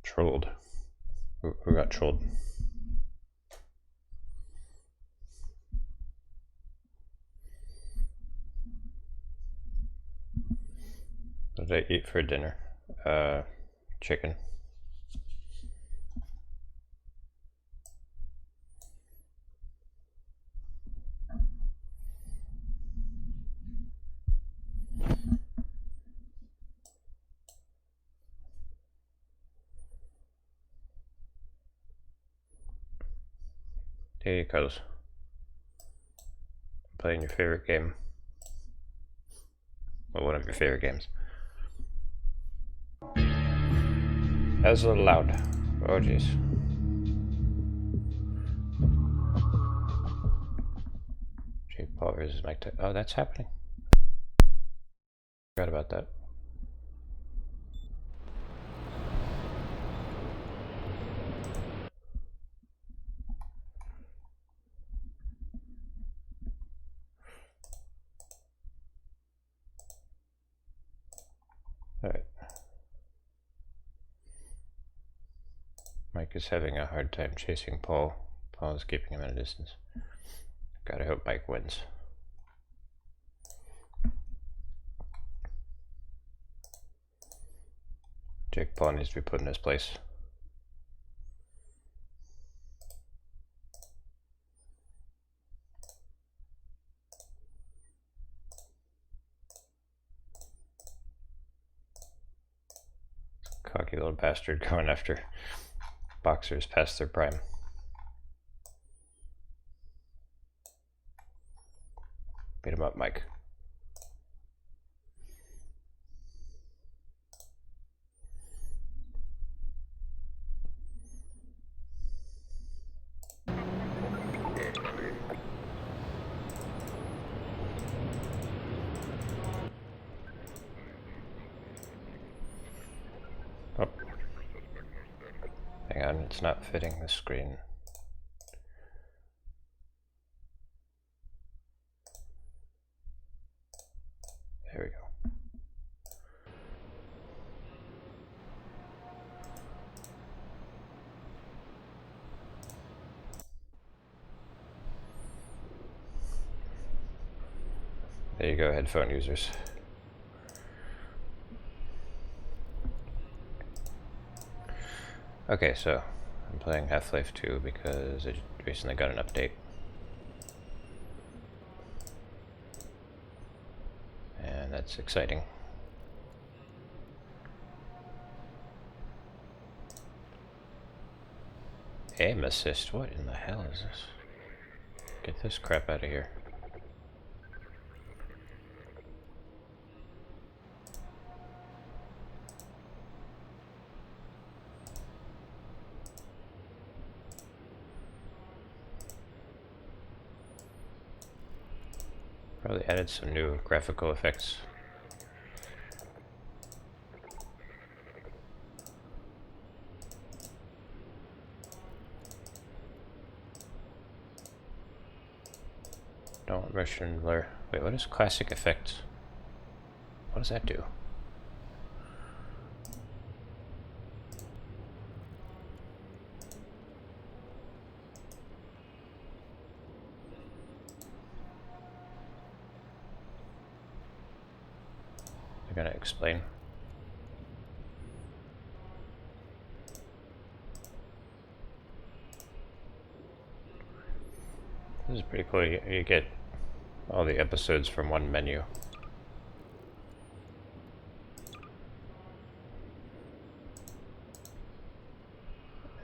Trolled. Who got trolled? What did I eat for dinner? Chicken. Hey, Cuz. Playing your favorite game. Well, one of your favorite games. That was a little loud. Oh, jeez. Jake Paul versus Mike Tyson. Oh, that's happening. Forgot about that. Alright. Mike is having a hard time chasing Paul. Paul is keeping him at a distance. Gotta hope Mike wins. Jake Paul needs to be put in his place. Cocky little bastard going after boxers past their prime. Beat him up, Mike. Oh. Hang on, it's not fitting the screen. There we go. There you go, headphone users. Okay, so I'm playing Half-Life 2 because it recently got an update. And that's exciting. Aim assist, what in the hell is this? Get this crap out of here. Probably added some new graphical effects. Don't motion blur. Wait, what is classic effects? What does that do? They're gonna explain. This is pretty cool. You get all the episodes from one menu.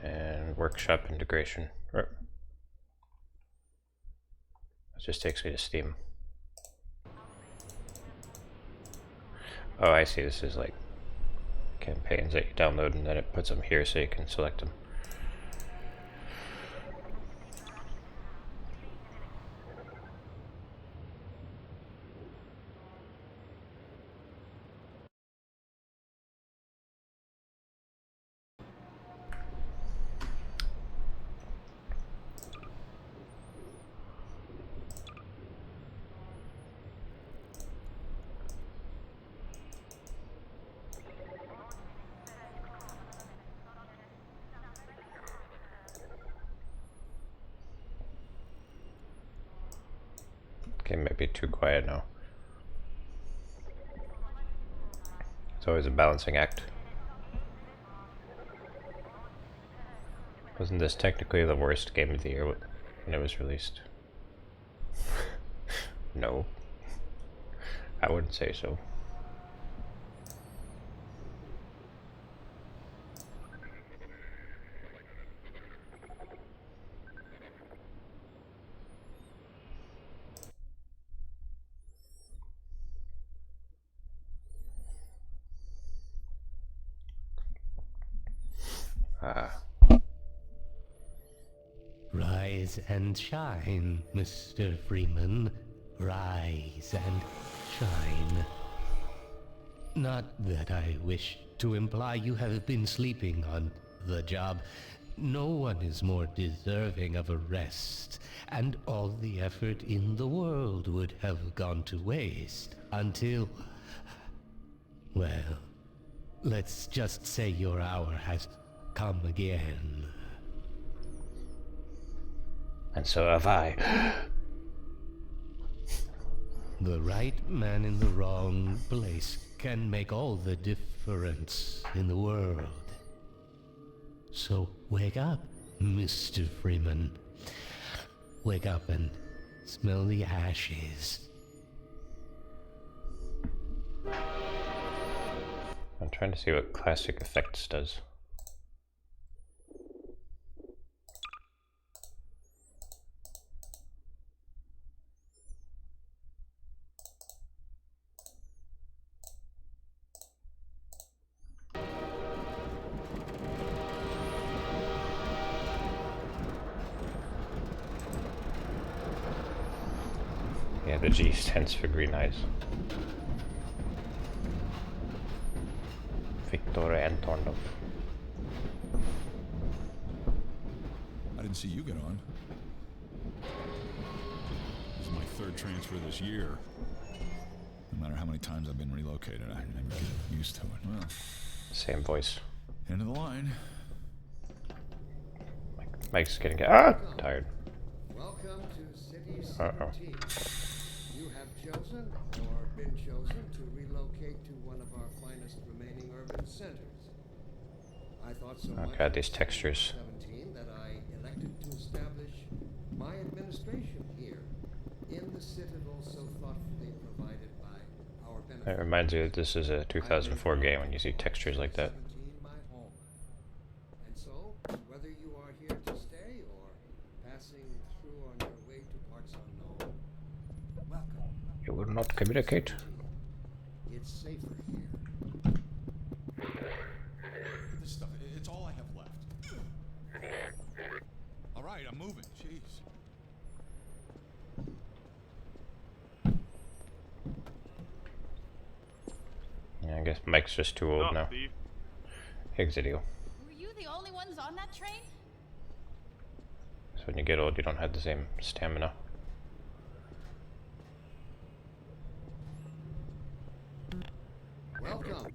And workshop integration. It just takes me to Steam. Oh, I see. This is like campaigns that you download and then it puts them here so you can select them. Game might be too quiet now. It's always a balancing act. Wasn't this technically the worst game of the year when it was released? No. I wouldn't say so. Rise and shine, Mr. Freeman. Rise and shine. Not that I wish to imply you have been sleeping on the job. No one is more deserving of a rest, and all the effort in the world would have gone to waste until... well, let's just say your hour has come again. And so have I. The right man in the wrong place can make all the difference in the world. So wake up, Mr. Freeman. Wake up and smell the ashes. I'm trying to see what classic effects does. Yeah, the G stands for green eyes. Viktor Antonov. I didn't see you get on. This is my third transfer this year. No matter how many times I've been relocated, I never get used to it. Well, Same voice. end of the line. Mike's getting tired. Welcome to City 17. Uh-oh. You have chosen or been chosen to relocate to one of our finest remaining urban centers. I thought so much God, these of textures. 17 that I elected to establish my administration here in the citadel so thoughtfully provided by our benefit. It reminds you that this is a 2004 game when you see textures like that. 17 my home. And so, whether you are here to stay or passing through on your way to parts unknown, welcome. You will not communicate. It's safer here. Look at this stuff. It's all I have left. All right, I'm moving. Jeez. Yeah, I guess Mike's just too old now. Exidio. Were you the only ones on that train? So when you get old, you don't have the same stamina. Welcome.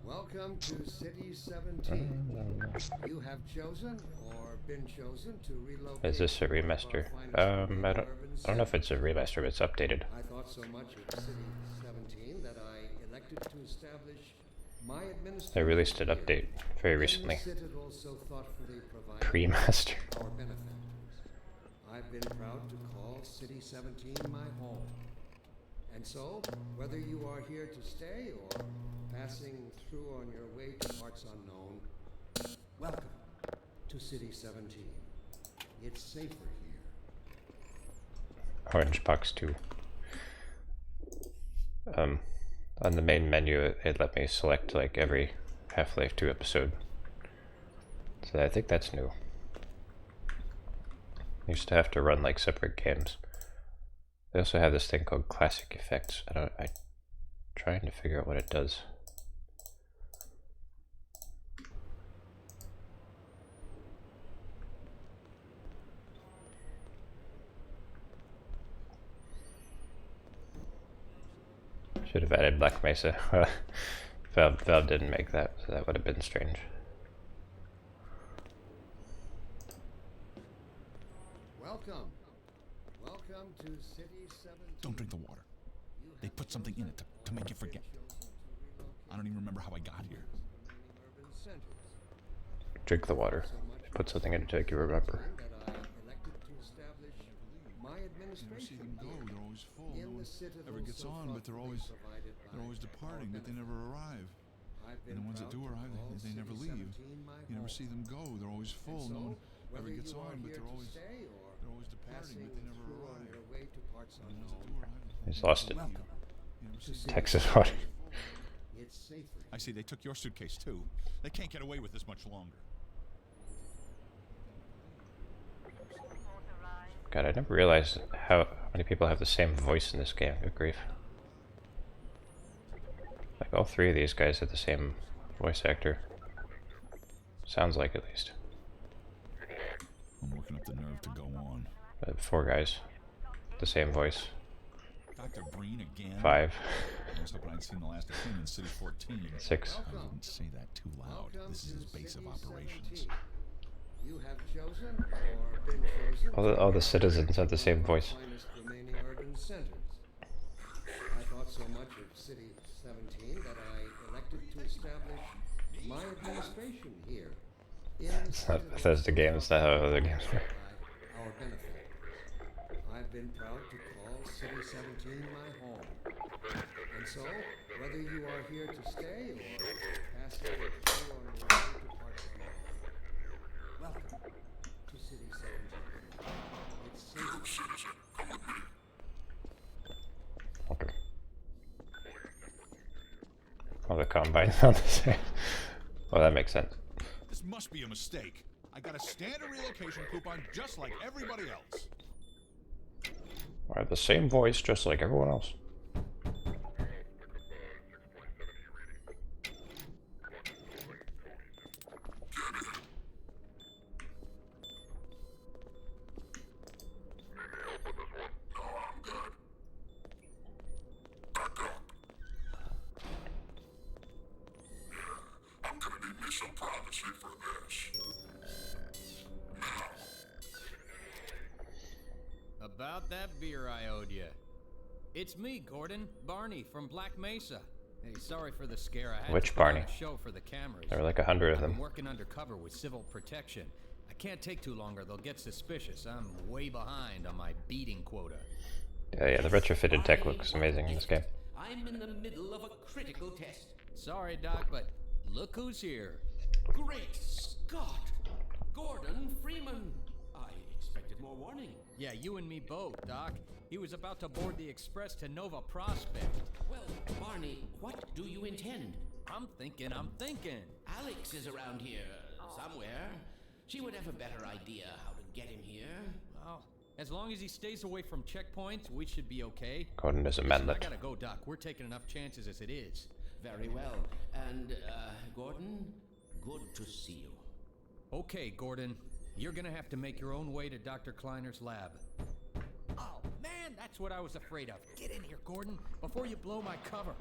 Welcome to City 17. You have chosen or been chosen to relocate. Is this a to one of our remaster? finest I remaining don't urban know if it's a centers. remaster, but it's updated. I thought so much of City 17 that I elected to establish my administration. They released an here update very in the recently. citadel so thoughtfully provided Pre-master. by our benefactors. I've been proud to call City 17 my home. And so, whether you are here to stay or passing through on your way to parts unknown, welcome to City 17. It's safer here. Orange Box 2. On the main menu, it let me select like every Half-Life 2 episode. So I think that's new. Used to have to run like separate games. They also have this thing called classic effects. I'm trying to figure out what it does. Should have added Black Mesa. Valve didn't make that, so that would have been strange. Welcome. Welcome to to City 17. Don't drink the water. They put something in it to make you forget. I don't even remember how I got here. Urban centers. Drink the water. Put something in it to make you remember. That I elected to establish my You never see administration them go. They're always full. in No the one citadel ever gets so on, but they're always provided by departing. But they our never arrive. I've And the ones that do proud to arrive, call they never City leave. 17 my You never home. see them go. They're always full. And No one so, ever whether gets you are on, but here they're to always stay or departing. passing But they never through on arrive. your way to parts And the ones that unknown, do arrive, He's lost it. welcome you never to see City Texas 17. water. It's safer. I see they took your suitcase too. They can't get away with this much longer. God, I never realized how many people have the same voice in this game. Good grief. Like, all three of these guys have the same voice actor. Sounds like, at least. I'm working up the nerve to go on. Four guys. The same voice. Dr. Breen again? 5. I was hoping I'd seen the last of him in City 14. 6. I wouldn't say that too loud. Welcome This is to his base of City operations. 17. You have chosen or been chosen. All the to citizens have the same one of our voice. finest remaining urban centers. I thought so much of City 17 that I elected to establish my administration here. It's not Bethesda games, not how other games work. Our benefactors. I've been proud to call City 17 my home. And so, whether you are here to stay or passing through on your way to parts unknown, welcome to City 17. It's safe. Okay. All the combines sound the same. Well, that makes sense. This must be a mistake. I got a standard relocation coupon just like everybody else. I have the same voice, just like everyone else. About that beer I owed you. It's me, Gordon. Barney from Black Mesa. Hey, sorry for the scare. I had Which to put on Barney? a show for the cameras. There were like 100 of I'm them. working undercover with civil protection. I can't take too long or they'll get suspicious. I'm way behind on my beating quota. Yeah, the retrofitted tech looks amazing in this game. I'm in the middle of a critical test. Sorry, Doc, but look who's here. Great Scott! Gordon Freeman! I expected more warning. Yeah, you and me both, Doc. He was about to board the express to Nova Prospect. Well, Barney, what do you intend? I'm thinking. Alex is around here somewhere. She would have a better idea how to get him here. Well, as long as he stays away from checkpoints, we should be okay. Gordon is a Listen, I manlet. gotta go, Doc. We're taking enough chances as it is. Very well. And, Gordon, good to see you. Okay, Gordon. You're gonna have to make your own way to Dr. Kleiner's lab. Oh, man, that's what I was afraid of. Get in here, Gordon, before you blow my cover.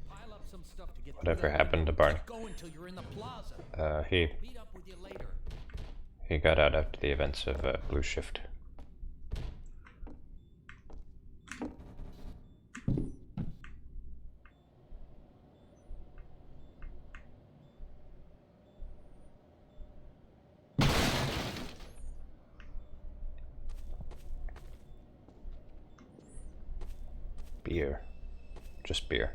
Pile up some stuff to get Whatever happened to Barney? Go until you're in the plaza. He Meet up with you later. got out after the events of Blue Shift. Beer. Just beer.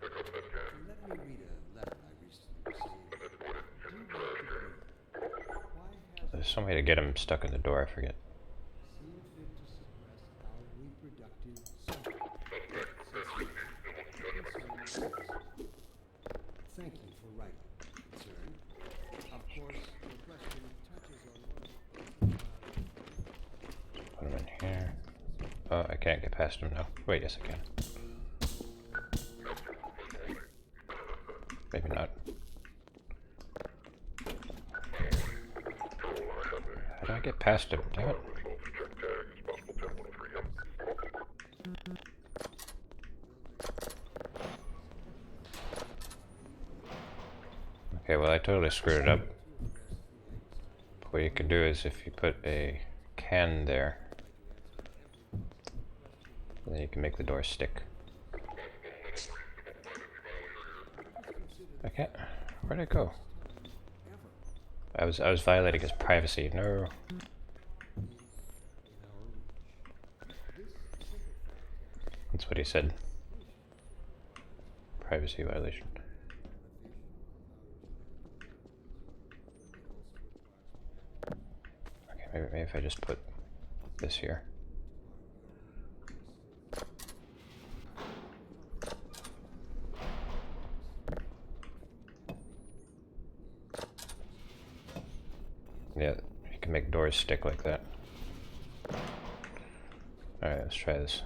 Let me read a letter I recently received. Dear Dr. Breen, why has There's some way to get him stuck in the door, I forget. seen fit to suppress our reproductive cycle? Thank you for writing, concern. Of course, the question touches on one. Put him in here. Oh, I can't get past him now. Wait, yes I can. Maybe not. How do I get past him, damn it. Okay, well I totally screwed it up. What you can do is if you put a can there, then you can make the door stick. Okay, where'd it go? I was violating his privacy. No. That's what he said. Privacy violation. Okay, maybe if I just put this here. Yeah, you can make doors stick like that. Alright, let's try this.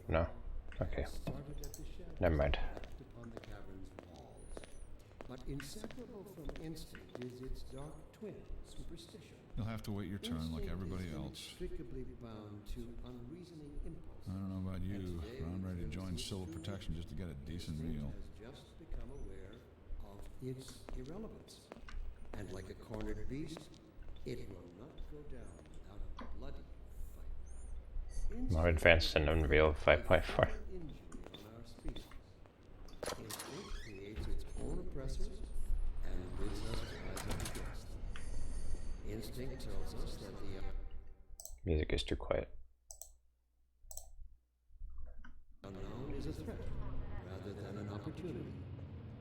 No? Okay. Never mind. Upon the cavern's walls. But inseparable from instinct is its dark twin, superstition. You'll have to wait your turn like everybody else. Inextricably bound to unreasoning impulse. I don't know about you, but I'm ready to join civil protection just to get a decent meal. Has just become aware of its irrelevance. And like a cornered beast, it will not go down without a bloody fight. More advanced than Unreal 5.4. Injury on our species. Instinct creates its own oppressors and bids us rise up against them. Instinct tells us that the Music is too quiet. unknown is a threat rather than an opportunity.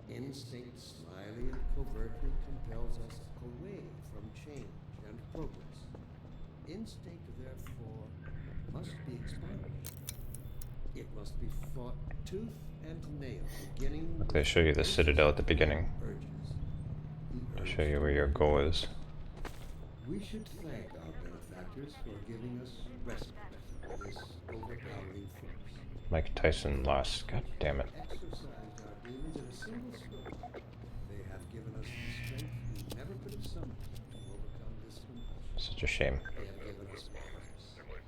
Instinct slyly and covertly compels us away from change and progress. Instinct, therefore, must be expunged. It must be fought tooth and nail, beginning They show you the citadel at the beginning urges. to show you where your goal is. We should thank our benefactors for giving us respite from this overpowering force. Mike Tyson lost. God damn it. Exercised our demons in a single stroke. They have given us the strength we never could have summoned to overcome this compulsion. Such a shame. They have given us purpose.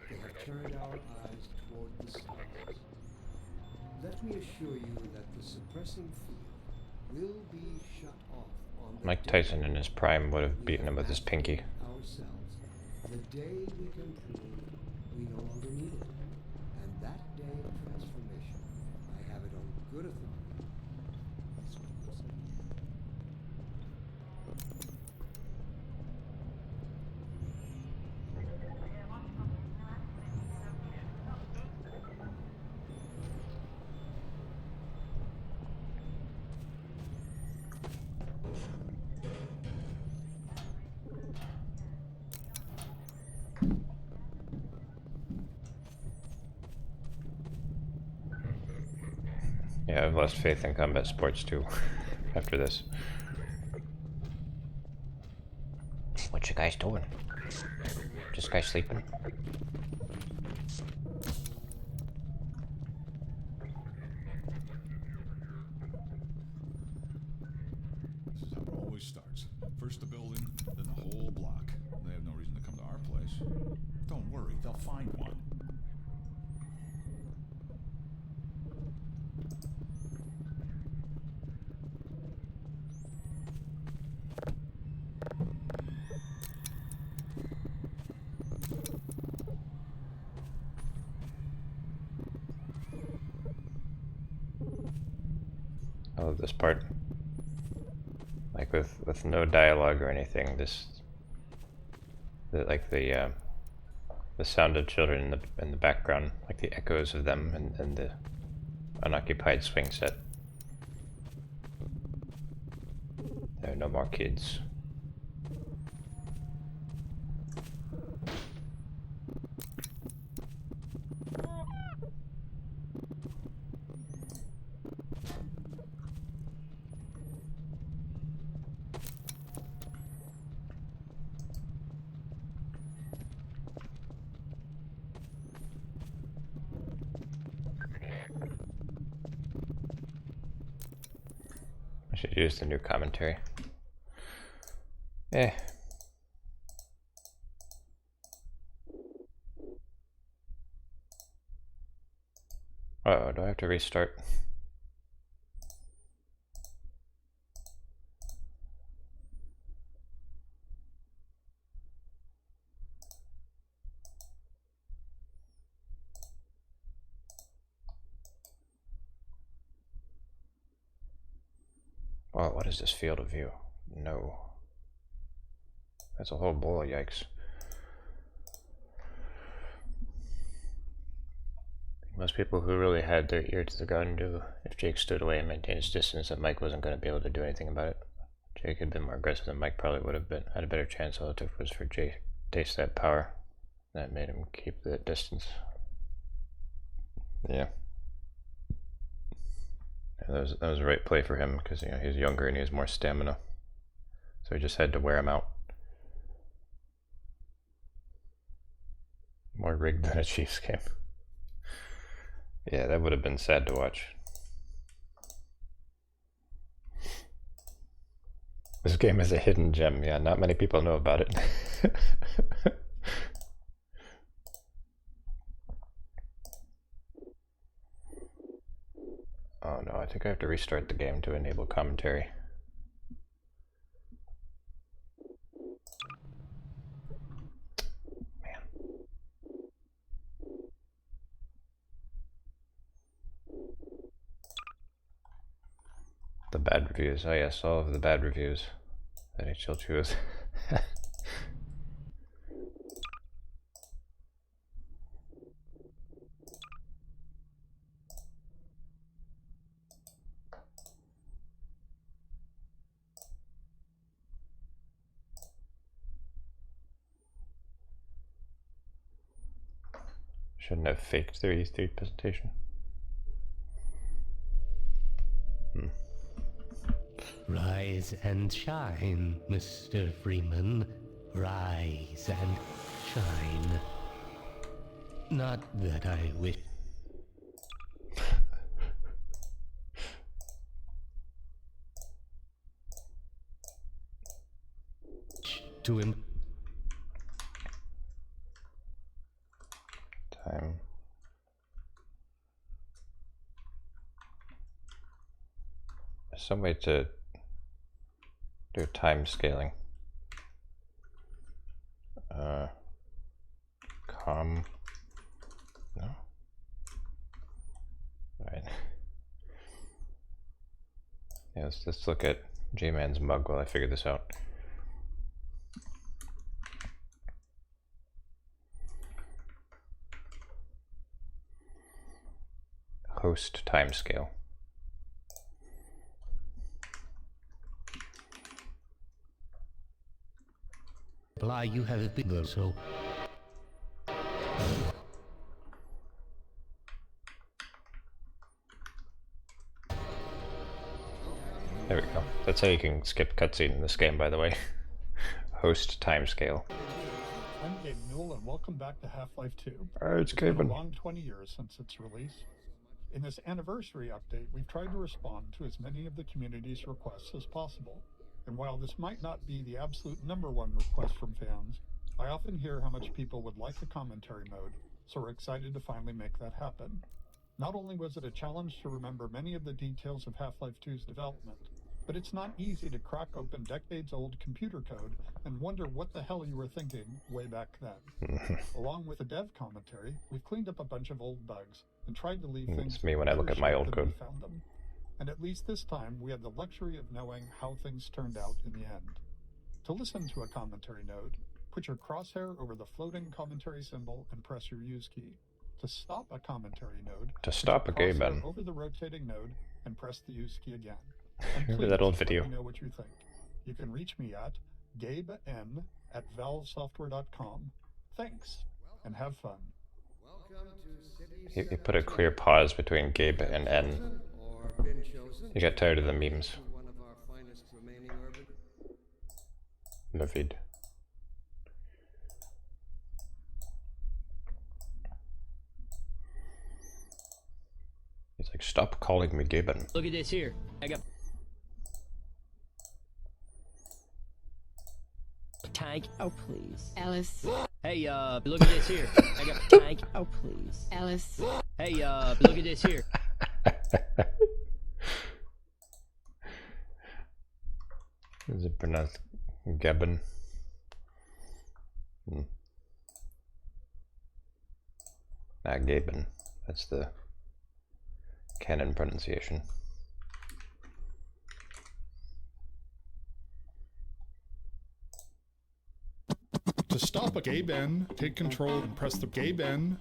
They have turned our eyes toward the stars. Let me assure you that the suppressing field will be shut off on the Mike day Tyson in his prime would have beaten him with his pinky. ourselves. The day we can prove we no longer need it. And that day of transformation, I have it on good authority. This will say. Yeah, I've lost faith in combat sports too after this. What you guys doing? Just guys sleeping? This is how it always starts. First the building, then the whole block. They have no reason to come to our place. Don't worry, they'll find one. I love this part. Like with no dialogue or anything, the sound of children in the background, like the echoes of them and the unoccupied swing set. There are no more kids. Should use the new commentary. Eh. Oh, do I have to restart? Oh, what is this field of view? No. That's a whole bowl of yikes. Most people who really had their ear to the ground knew if Jake stood away and maintained his distance that Mike wasn't going to be able to do anything about it. Jake had been more aggressive than Mike probably would have had a better chance. All it took was for Jake to taste that power. That made him keep that distance. Yeah. That was the right play for him because he's younger and he has more stamina. So he just had to wear him out. More rigged than a Chiefs game. Yeah, that would have been sad to watch. This game is a hidden gem. Yeah, not many people know about it. Oh no, I think I have to restart the game to enable commentary. Man. The bad reviews. Oh yes, all of the bad reviews that HL2 is. Shouldn't have faked their E3 presentation. Rise and shine, Mr. Freeman. Rise and shine. Not that I wish to Time. There's some way to do time scaling. No? Alright. Yeah, let's look at J-Man's mug while I figure this out. Host timescale. apply you have been so. There we go. That's how you can skip cutscene in this game, by the way. Host timescale. I'm Gabe Newell, and welcome back to Half-Life 2. It's been a Gaben. long 20 years since its release. In this anniversary update, we've tried to respond to as many of the community's requests as possible. And while this might not be the absolute #1 request from fans, I often hear how much people would like a commentary mode, so we're excited to finally make that happen. Not only was it a challenge to remember many of the details of Half-Life 2's development, but it's not easy to crack open decades-old computer code and wonder what the hell you were thinking way back then. Along with the dev commentary, we've cleaned up a bunch of old bugs and tried to leave things It's me when I look at my old than we code. found them. And at least this time, we had the luxury of knowing how things turned out in the end. To listen to a commentary node, put your crosshair over the floating commentary symbol and press your use key. To stop a commentary node, To stop a put your game crosshair button. over the rotating node and press the use key again. And Remember that old please, video? let me know what you think. You can reach me at gaben@valvesoftware.com. Thanks, and have fun. Welcome to City He put a clear pause between Gabe and N. 17, or been chosen He got tired of the memes. to one of our finest remaining urban. Navid. He's like, stop calling me Gaben. Look at this here. I got tank. Oh, please. Ellis. Hey, look at this here. I got a tank. Oh, please. Ellis. Hey, look at this here. Is it pronounced Gabon? Not Gabon. That's the canon pronunciation. To stop a gay Ben, take control and press the gay Ben.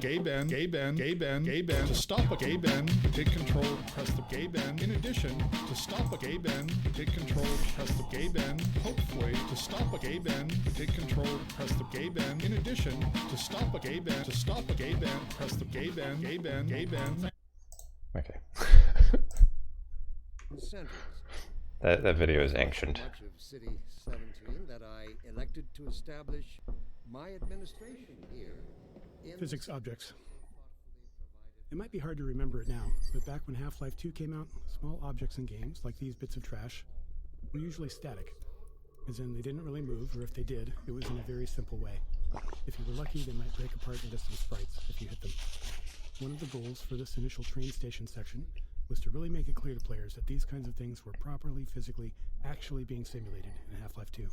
Gay Ben, gay Ben, gay Ben, gay Ben. To stop a gay Ben, take control and press the gay Ben. In addition, to stop a gay Ben, take control and press the gay Ben. Hopefully, to stop a gay Ben, take control and press the gay Ben. In addition, to stop a gay Ben, press the gay Ben, gay Ben, gay Ben. Okay. Centers. That video is ancient. Much of City 17 that I elected to establish my administration here. Physics objects. It might be hard to remember it now, but back when Half-Life 2 came out, small objects in games, like these bits of trash, were usually static. As in, they didn't really move, or if they did, it was in a very simple way. If you were lucky, they might break apart into some sprites if you hit them. One of the goals for this initial train station section was to really make it clear to players that these kinds of things were properly, physically, actually being simulated in Half-Life 2.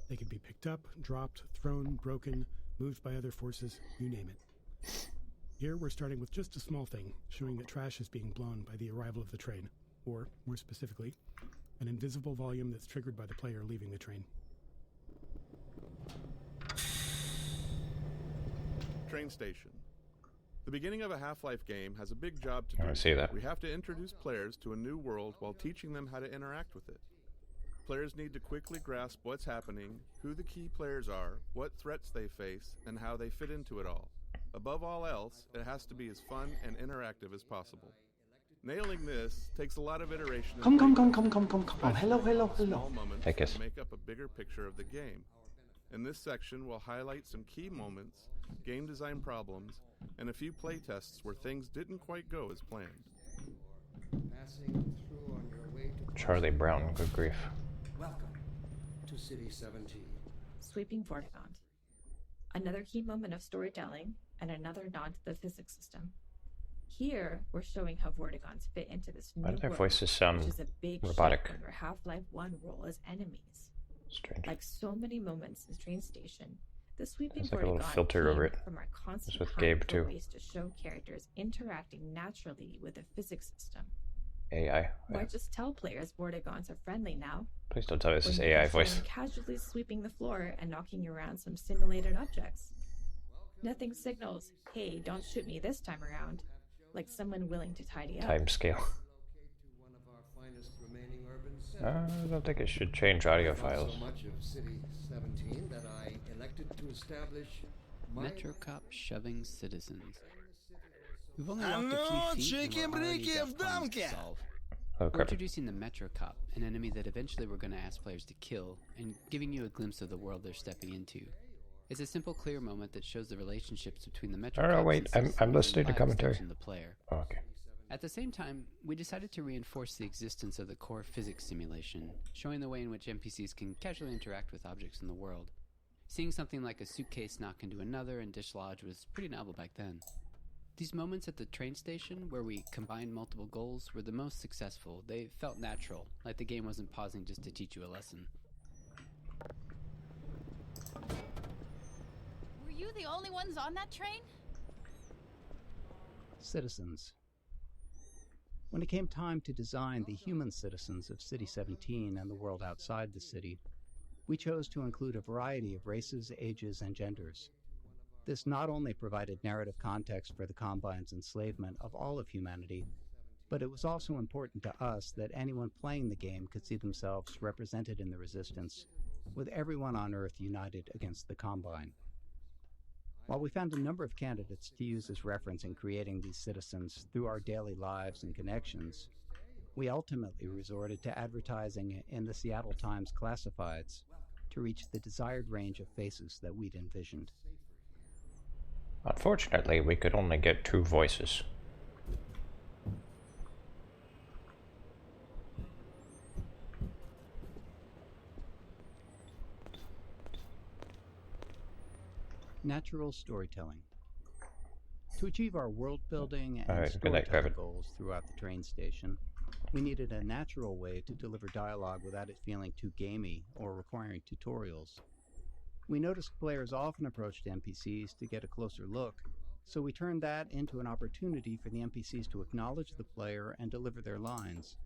They could be picked up, dropped, thrown, broken, moved by other forces, you name it. Here we're starting with just a small thing, showing that trash is being blown by the arrival of the train, or, more specifically, an invisible volume that's triggered by the player leaving the train. Train station. The beginning of a Half-Life game has a big job to do. I see that. We have to introduce players to a new world while teaching them how to interact with it. Players need to quickly grasp what's happening, who the key players are, what threats they face, and how they fit into it all. Above all else, it has to be as fun and interactive as possible. Nailing this takes a lot of iteration. Come. Hello. Small moments Take us. to make up a bigger picture of the game. In this section, we'll highlight some key moments, game design problems, and a few play tests where things didn't quite go as planned. Passing through on your way to Charlie Brown, good grief. Welcome to City 17. Sweeping Vortigaunt. Another key moment of storytelling, and another nod to the physics system. Here, we're showing how Vortigaunts fit into this new Why do their world, voices sound which is a big robotic? shift from their Half-Life 1 role as enemies. Strange. Like so many moments in Train Station, the Sweeping There's like a little Vortigaunt filter came over it. from our constant It's with hunt Gabe for too. ways to show characters interacting naturally with the physics system. AI. Why just tell players Vortigaunts are friendly now? Please don't tell me this is when you AI can see voice. them casually sweeping the floor and knocking around some simulated objects. Nothing signals, hey, don't shoot me this time around, like someone willing to tidy up. Time scale. I don't think it should change audio files. So much of City 17 that I elected to establish my Metro cop shoving citizens. We've only walked a few feet and we're already got problems to solve. Oh, We're crap. introducing the Metro cop, an enemy that eventually we're going to ask players to kill, and giving you a glimpse of the world they're stepping into. It's a simple, clear moment that shows the relationships between the Metro Oh, cops wait, and I'm citizens listening to and commentary. and the player. Oh, okay. At the same time, we decided to reinforce the existence of the core physics simulation, showing the way in which NPCs can casually interact with objects in the world. Seeing something like a suitcase knock into another and dislodge was pretty novel back then. These moments at the train station, where we combined multiple goals, were the most successful. They felt natural, like the game wasn't pausing just to teach you a lesson. Were you the only ones on that train? Citizens. When it came time to design the human citizens of City 17 and the world outside the city, we chose to include a variety of races, ages, and genders. This not only provided narrative context for the Combine's enslavement of all of humanity, but it was also important to us that anyone playing the game could see themselves represented in the Resistance, with everyone on Earth united against the Combine. While we found a number of candidates to use as reference in creating these citizens through our daily lives and connections, we ultimately resorted to advertising in the Seattle Times classifieds to reach the desired range of faces that we'd envisioned. Unfortunately, we could only get 2 voices. Natural storytelling. To achieve our world building and Alright, good night, storytelling Private. goals throughout the train station, we needed a natural way to deliver dialogue without it feeling too gamey or requiring tutorials. We noticed players often approached NPCs to get a closer look, so we turned that into an opportunity for the NPCs to acknowledge the player and deliver their lines.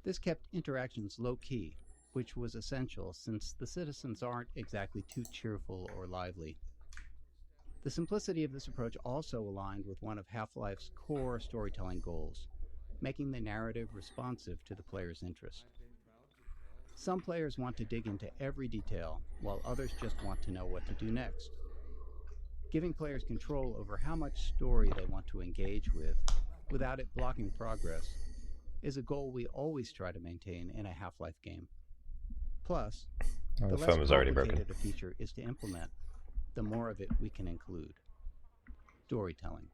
This kept interactions low-key, which was essential since the citizens aren't exactly too cheerful or lively. The simplicity of this approach also aligned with one of Half-Life's core storytelling goals, making the narrative responsive to the player's interest. Some players want to dig into every detail, while others just want to know what to do next. Giving players control over how much story they want to engage with, without it blocking progress, is a goal we always try to maintain in a Half-Life game. Plus, Oh, the the less phone was already broken. complicated a feature is to implement, the more of it we can include. Storytelling.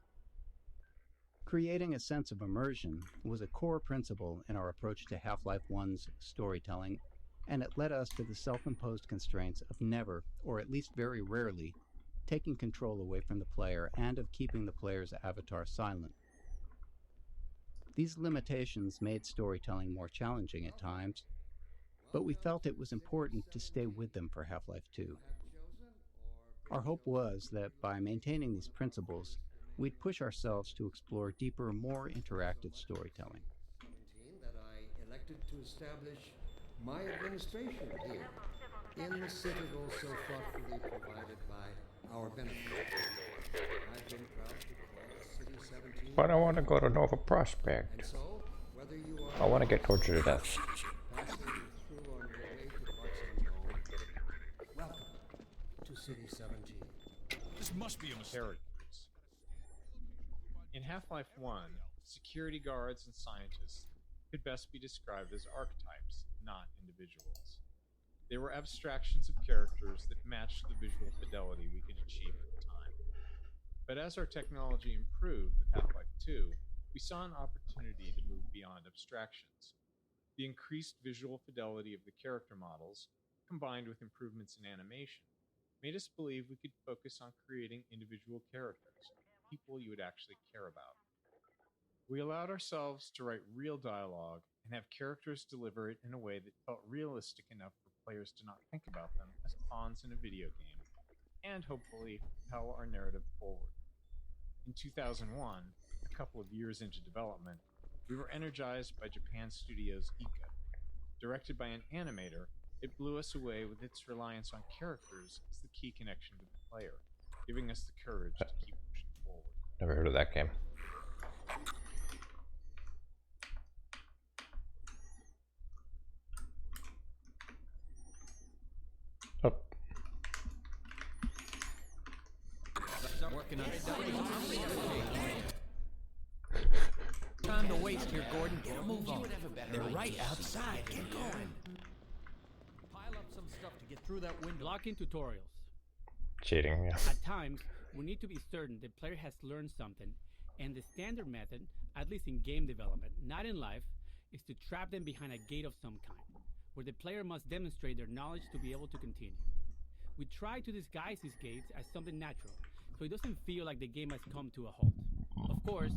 Creating a sense of immersion was a core principle in our approach to Half-Life 1's storytelling, and it led us to the self-imposed constraints of never, or at least very rarely, taking control away from the player and of keeping the player's avatar silent. These limitations made storytelling more challenging at times, but we felt it was important to stay with them for Half-Life 2. Our hope was that by maintaining these principles, we'd push ourselves to explore deeper, more interactive storytelling. That I elected to establish my administration here, in the citadel so thoughtfully provided by our benefactor. I've been proud to call City 17. But I want to go to Nova Prospect. And so, whether you are I want to get tortured to death. passing through on your way to parts unknown, welcome to City 17. This must be a mistake. Characters. In Half-Life 1, security guards and scientists could best be described as archetypes, not individuals. They were abstractions of characters that matched the visual fidelity we could achieve at the time. But as our technology improved with Half-Life 2, we saw an opportunity to move beyond abstractions. The increased visual fidelity of the character models, combined with improvements in animation, made us believe we could focus on creating individual characters, people you would actually care about. We allowed ourselves to write real dialogue and have characters deliver it in a way that felt realistic enough for players to not think about them as pawns in a video game, and hopefully propel our narrative forward. In 2001, a couple of years into development, we were energized by Japan Studios' Ika. Directed by an animator, it blew us away with its reliance on characters as the key connection to the player, giving us the courage to keep pushing forward. Never heard of that game. Oh. Working on time to waste here, Gordon. Move on. They're right outside. Get going. Pile up some stuff to get through that window. Blocking tutorials. Cheating, yeah. At times, we need to be certain the player has learned something, and the standard method, at least in game development, not in life, is to trap them behind a gate of some kind, where the player must demonstrate their knowledge to be able to continue. We try to disguise these gates as something natural, so it doesn't feel like the game has come to a halt. Of course,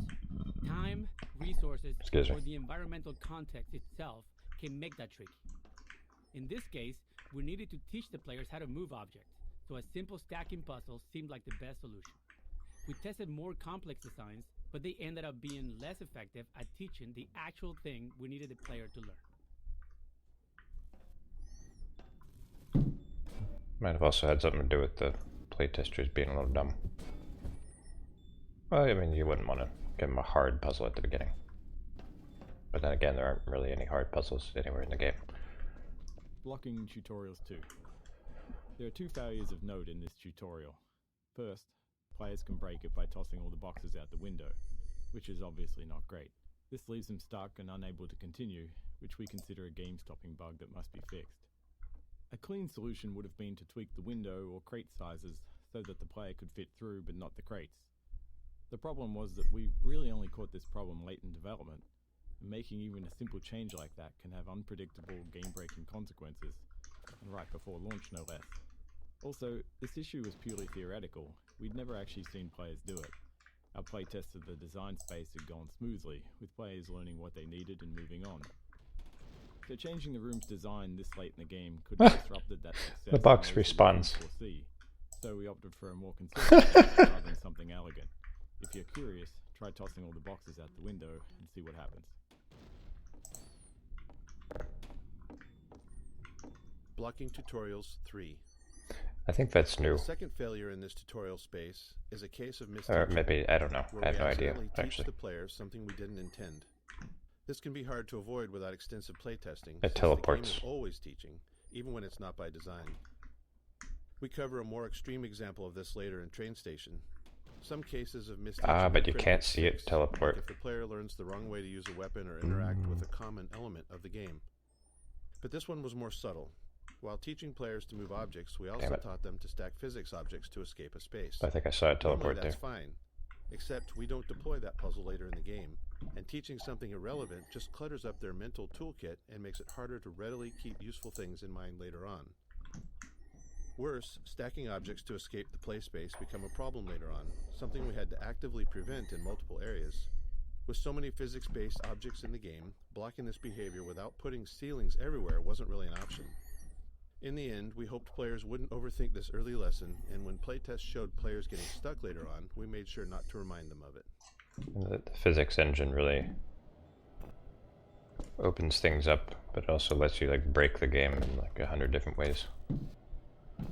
time, resources, or the environmental context itself can make that tricky. In this case, we needed to teach the players how to move objects, so a simple stacking puzzle seemed like the best solution. We tested more complex designs, but they ended up being less effective at teaching the actual thing we needed the player to learn. Might have also had something to do with the playtesters being a little dumb. Well, I mean, you wouldn't want to give them a hard puzzle at the beginning. But then again, there aren't really any hard puzzles anywhere in the game. Blocking tutorials too. There are two failures of note in this tutorial. First, players can break it by tossing all the boxes out the window, which is obviously not great. This leaves them stuck and unable to continue, which we consider a game-stopping bug that must be fixed. A clean solution would have been to tweak the window or crate sizes so that the player could fit through but not the crates. The problem was that we really only caught this problem late in development, and making even a simple change like that can have unpredictable game-breaking consequences, and right before launch no less. Also, this issue was purely theoretical. We'd never actually seen players do it. Our playtest of the design space had gone smoothly, with players learning what they needed and moving on. So changing the room's design this late in the game could have disrupted that success. The box respawns. So we opted for a more conservative rather than something elegant. If you're curious, try tossing all the boxes out the window and see what happens. Blocking Tutorials 3. I think that's new. The second failure in this tutorial space is a case of Or misteaching. maybe, I don't know. Where I have we no idea, accidentally teach actually. the players something we didn't intend. This can be hard to avoid without extensive playtesting. It since teleports. The game is always teaching, even when it's not by design. We cover a more extreme example of this later in Train Station. Some cases of misteaching. Ah, but are you critical can't to see it fix, teleport. like if the player learns the wrong way to use a weapon or interact with a common element of the game. But this one was more subtle. While teaching players to move objects, we also taught them to stack physics objects to escape a space. I think I saw it teleport Normally, that's fine, except we don't deploy that puzzle later in the game, and teaching something irrelevant just clutters up their mental toolkit and makes it harder to readily keep useful things in mind later on. Worse, stacking objects to escape the play space become a problem later on, something we had to actively prevent in multiple areas. With so many physics-based objects in the game, blocking this behavior without putting ceilings everywhere wasn't really an option. In the end, we hoped players wouldn't overthink this early lesson, and when playtests showed players getting stuck later on, we made sure not to remind them of it. The physics engine really opens things up, but also lets you like break the game in like 100 different ways.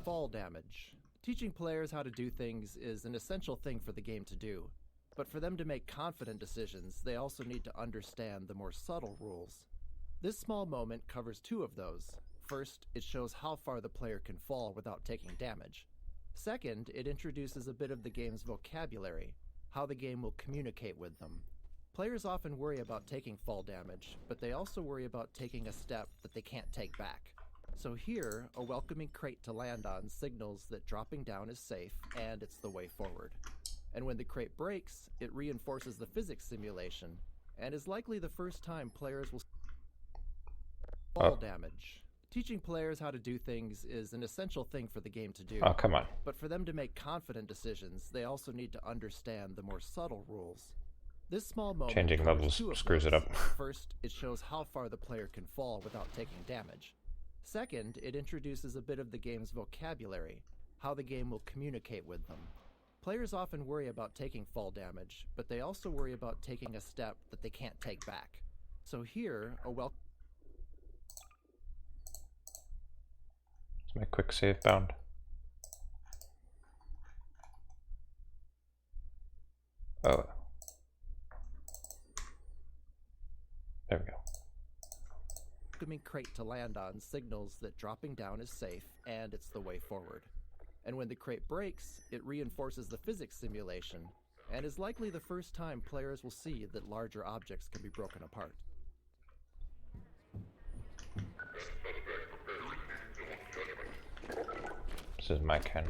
Fall damage. Teaching players how to do things is an essential thing for the game to do, but for them to make confident decisions, they also need to understand the more subtle rules. This small moment covers two of those. First, it shows how far the player can fall without taking damage. Second, it introduces a bit of the game's vocabulary, how the game will communicate with them. Players often worry about taking fall damage, but they also worry about taking a step that they can't take back. So here, a welcoming crate to land on signals that dropping down is safe and it's the way forward. And when the crate breaks, it reinforces the physics simulation, and is likely the first time players will fall damage. Teaching players how to do things is an essential thing for the game to do. Oh, come on. But for them to make confident decisions, they also need to understand the more subtle rules. This small moment Changing covers levels two of screws those. it up. First, it shows how far the player can fall without taking damage. Second, it introduces a bit of the game's vocabulary, how the game will communicate with them. Players often worry about taking fall damage, but they also worry about taking a step that they can't take back. So here, a Is my quick save bound? Oh. There we go. welcoming crate to land on signals that dropping down is safe and it's the way forward. And when the crate breaks, it reinforces the physics simulation, and is likely the first time players will see that larger objects can be broken apart. This is my can.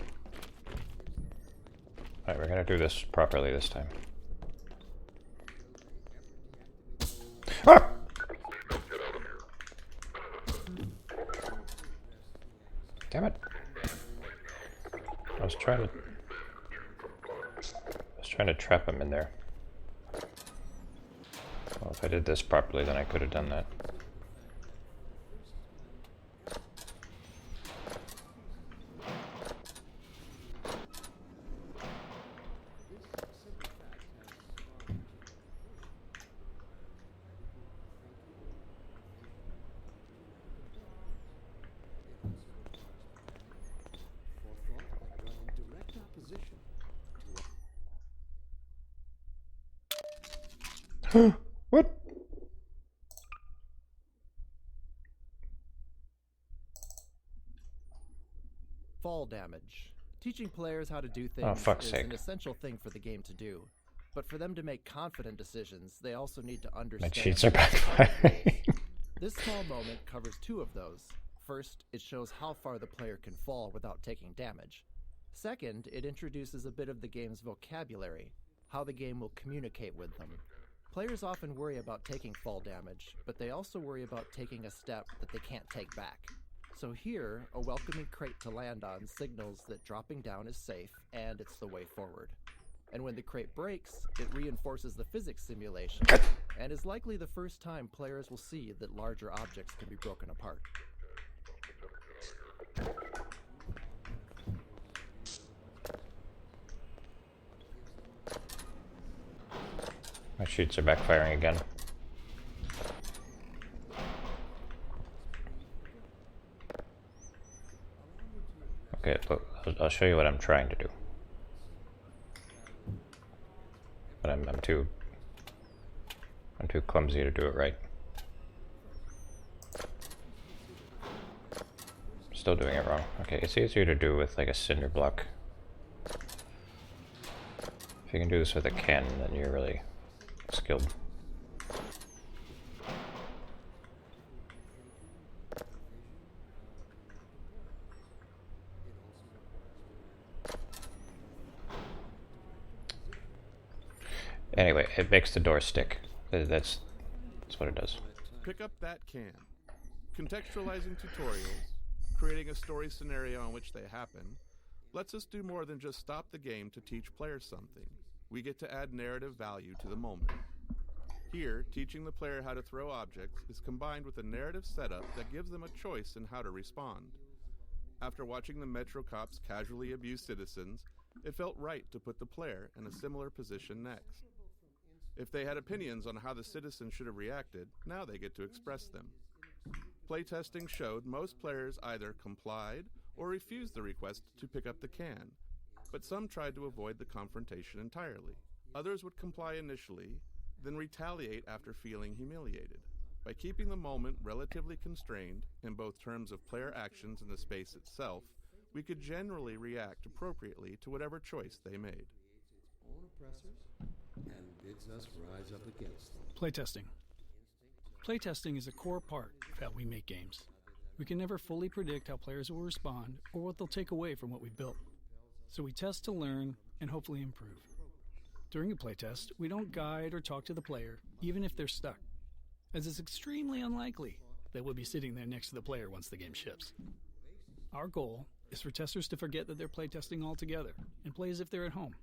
Alright, we're gonna do this properly this time. Ah! Damn it. I was trying to trap him in there. Well, if I did this properly, then I could have done that. What? Fall damage. Teaching players how to do Oh, things fuck's is sake. an essential thing for the game to do. But for them to make confident decisions, they also need to My understand... cheats are backfiring. This small moment covers two of those. First, it shows how far the player can fall without taking damage. Second, it introduces a bit of the game's vocabulary, how the game will communicate with them. Players often worry about taking fall damage, but they also worry about taking a step that they can't take back. So here, a welcoming crate to land on signals that dropping down is safe and it's the way forward. And when the crate breaks, it reinforces the physics simulation, and is likely the first time players will see that larger objects can be broken apart. My shoots are backfiring again. Okay, look, I'll show you what I'm trying to do. But I'm too clumsy to do it right. Still doing it wrong. Okay, it's easier to do with like a cinder block. If you can do this with a cannon, then you're really skilled. Anyway, it makes the door stick. That's what it does. Pick up that can. Contextualizing tutorials, creating a story scenario in which they happen, lets us do more than just stop the game to teach players something. We get to add narrative value to the moment. Here, teaching the player how to throw objects is combined with a narrative setup that gives them a choice in how to respond. After watching the Metro cops casually abuse citizens, it felt right to put the player in a similar position next. If they had opinions on how the citizens should have reacted, now they get to express them. Playtesting showed most players either complied or refused the request to pick up the can, but some tried to avoid the confrontation entirely. Others would comply initially, then retaliate after feeling humiliated. By keeping the moment relatively constrained, in both terms of player actions and the space itself, we could generally react appropriately to whatever choice they made. Own oppressors and bids us rise up against them. Playtesting. Playtesting is a core part of how we make games. We can never fully predict how players will respond or what they'll take away from what we've built. So we test to learn and hopefully improve. During a playtest, we don't guide or talk to the player, even if they're stuck, as it's extremely unlikely that we'll be sitting there next to the player once the game ships. Our goal is for testers to forget that they're playtesting altogether and play as if they're at home.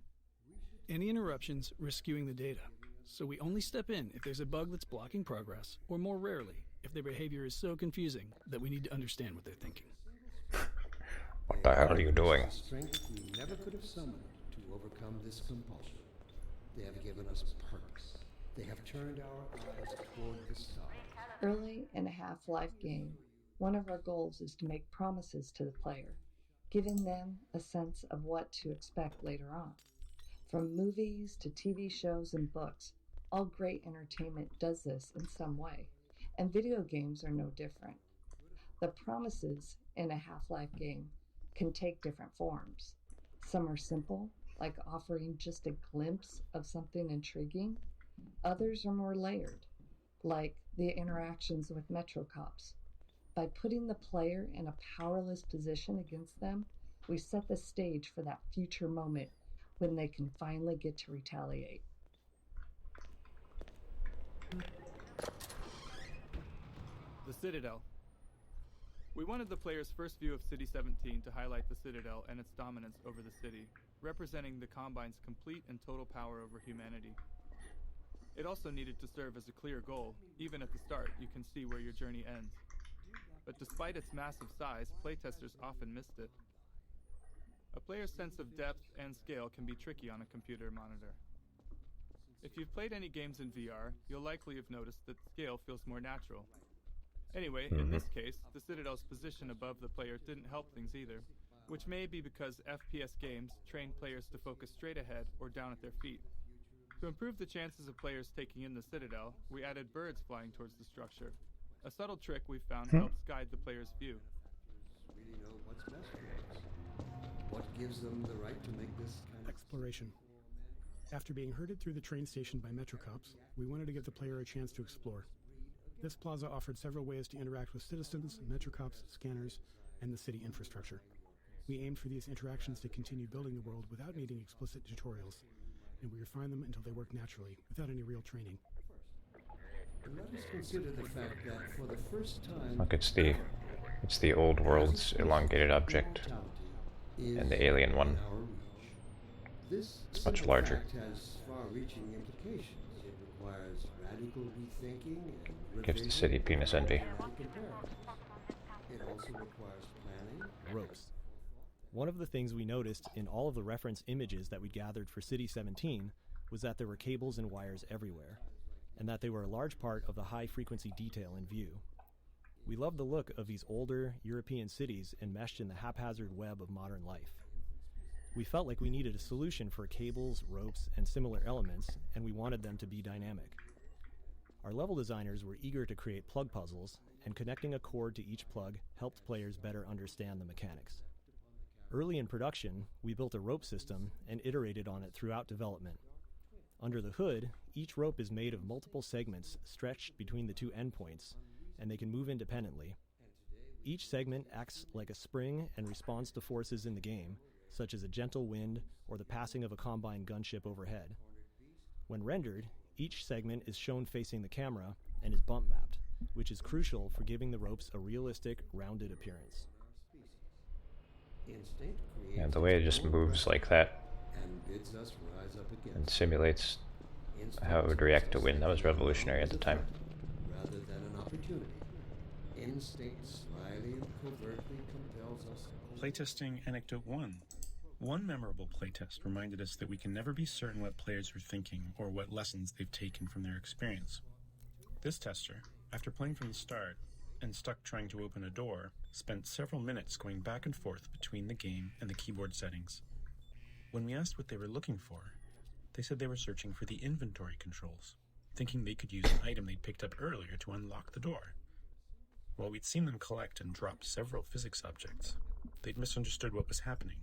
Any interruptions risk skewing the data, so we only step in if there's a bug that's blocking progress, or more rarely, if their behavior is so confusing that we need to understand what they're thinking. What the hell are you doing? Strength we never could have summoned to overcome this compulsion. They have given us purpose. They have turned our eyes toward the stars. Early in a Half-Life game, one of our goals is to make promises to the player, giving them a sense of what to expect later on. From movies to TV shows and books, all great entertainment does this in some way, and video games are no different. The promises in a Half-Life game can take different forms. Some are simple, like offering just a glimpse of something intriguing. Others are more layered, like the interactions with Metro cops. By putting the player in a powerless position against them, we set the stage for that future moment when they can finally get to retaliate. The Citadel. We wanted the player's first view of City 17 to highlight the Citadel and its dominance over the city, representing the Combine's complete and total power over humanity. It also needed to serve as a clear goal. Even at the start, you can see where your journey ends. But despite its massive size, playtesters often missed it. A player's sense of depth and scale can be tricky on a computer monitor. If you've played any games in VR, you'll likely have noticed that scale feels more natural. Anyway, in this case, the Citadel's position above the player didn't help things either, which may be because FPS games train players to focus straight ahead or down at their feet. To improve the chances of players taking in the Citadel, we added birds flying towards the structure. A subtle trick we found helps guide the player's view. Really know what's best for us. What gives them the right to make this kind of Exploration. After being herded through the train station by Metro cops, we wanted to give the player a chance to explore. This plaza offered several ways to interact with citizens, Metro cops, scanners, and the city infrastructure. We aimed for these interactions to continue building the world without needing explicit tutorials, and we refined them until they worked naturally, without any real training. Let us consider the fact that for the first time, Look, it's the It's the old world's elongated object, and the alien one. It's much larger. Fact has far-reaching implications. It requires radical rethinking and Gives the city penis envy. It also requires planning. Ropes. One of the things we noticed in all of the reference images that we gathered for City 17 was that there were cables and wires everywhere, and that they were a large part of the high-frequency detail in view. We loved the look of these older European cities enmeshed in the haphazard web of modern life. We felt like we needed a solution for cables, ropes, and similar elements, and we wanted them to be dynamic. Our level designers were eager to create plug puzzles, and connecting a cord to each plug helped players better understand the mechanics. Early in production, we built a rope system and iterated on it throughout development. Under the hood, each rope is made of multiple segments stretched between the two endpoints, and they can move independently. Each segment acts like a spring and responds to forces in the game, such as a gentle wind or the passing of a Combine gunship overhead. When rendered, each segment is shown facing the camera and is bump mapped, which is crucial for giving the ropes a realistic, rounded appearance. And the way it just moves like that and simulates how it would react to wind, that was revolutionary at the time. Rather than an opportunity, instinct slyly and covertly compels us. Playtesting Anecdote 1. One memorable playtest reminded us that we can never be certain what players are thinking or what lessons they've taken from their experience. This tester, after playing from the start and stuck trying to open a door, spent several minutes going back and forth between the game and the keyboard settings. When we asked what they were looking for, they said they were searching for the inventory controls, thinking they could use an item they'd picked up earlier to unlock the door. While we'd seen them collect and drop several physics objects, they'd misunderstood what was happening.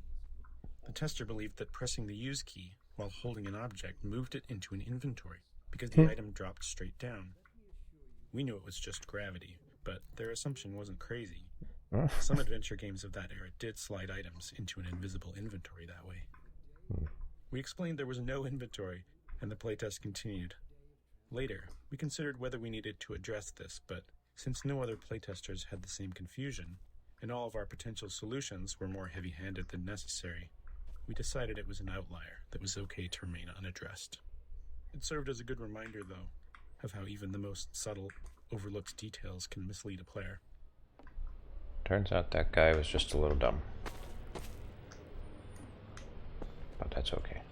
The tester believed that pressing the use key while holding an object moved it into an inventory because the item dropped straight down. We knew it was just gravity, but their assumption wasn't crazy. Some adventure games of that era did slide items into an invisible inventory that way. We explained there was no inventory, and the playtest continued. Later, we considered whether we needed to address this, but since no other playtesters had the same confusion, and all of our potential solutions were more heavy-handed than necessary, we decided it was an outlier that was okay to remain unaddressed. It served as a good reminder, though, of how even the most subtle, overlooked details can mislead a player. Turns out that guy was just a little dumb. But that's okay.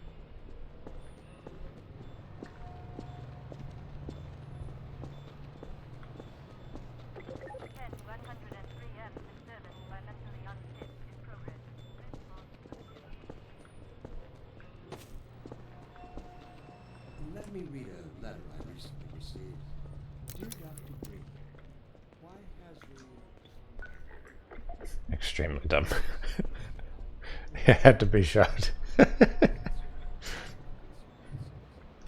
Let me read a letter I recently received. Dear Dr. Green, why has the... Extremely dumb. He had to be shot.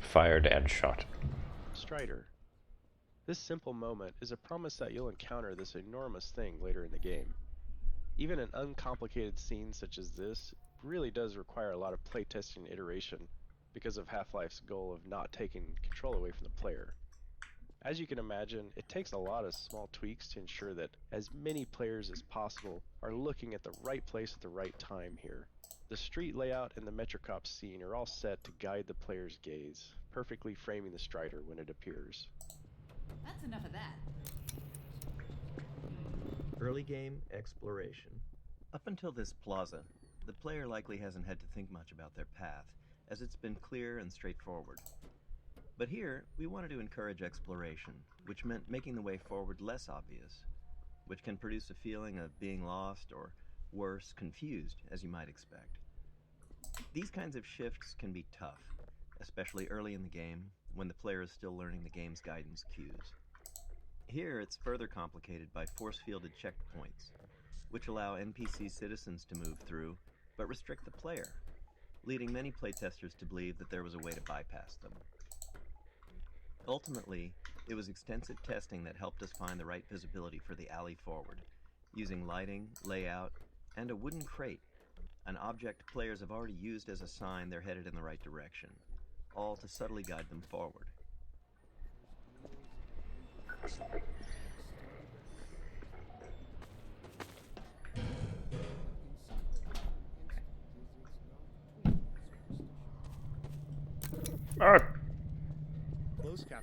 Fired and shot. Strider. This simple moment is a promise that you'll encounter this enormous thing later in the game. Even an uncomplicated scene such as this really does require a lot of playtesting and iteration because of Half-Life's goal of not taking control away from the player. As you can imagine, it takes a lot of small tweaks to ensure that as many players as possible are looking at the right place at the right time here. The street layout and the Metrocop scene are all set to guide the player's gaze, perfectly framing the Strider when it appears. That's enough of that. Early game exploration. Up until this plaza, the player likely hasn't had to think much about their path, as it's been clear and straightforward. But here, we wanted to encourage exploration, which meant making the way forward less obvious, which can produce a feeling of being lost or, worse, confused, as you might expect. These kinds of shifts can be tough, especially early in the game, when the player is still learning the game's guidance cues. Here, it's further complicated by force-fielded checkpoints, which allow NPC citizens to move through, but restrict the player, leading many playtesters to believe that there was a way to bypass them. Ultimately, it was extensive testing that helped us find the right visibility for the alley forward, using lighting, layout, and a wooden crate, an object players have already used as a sign they're headed in the right direction, all to subtly guide them forward.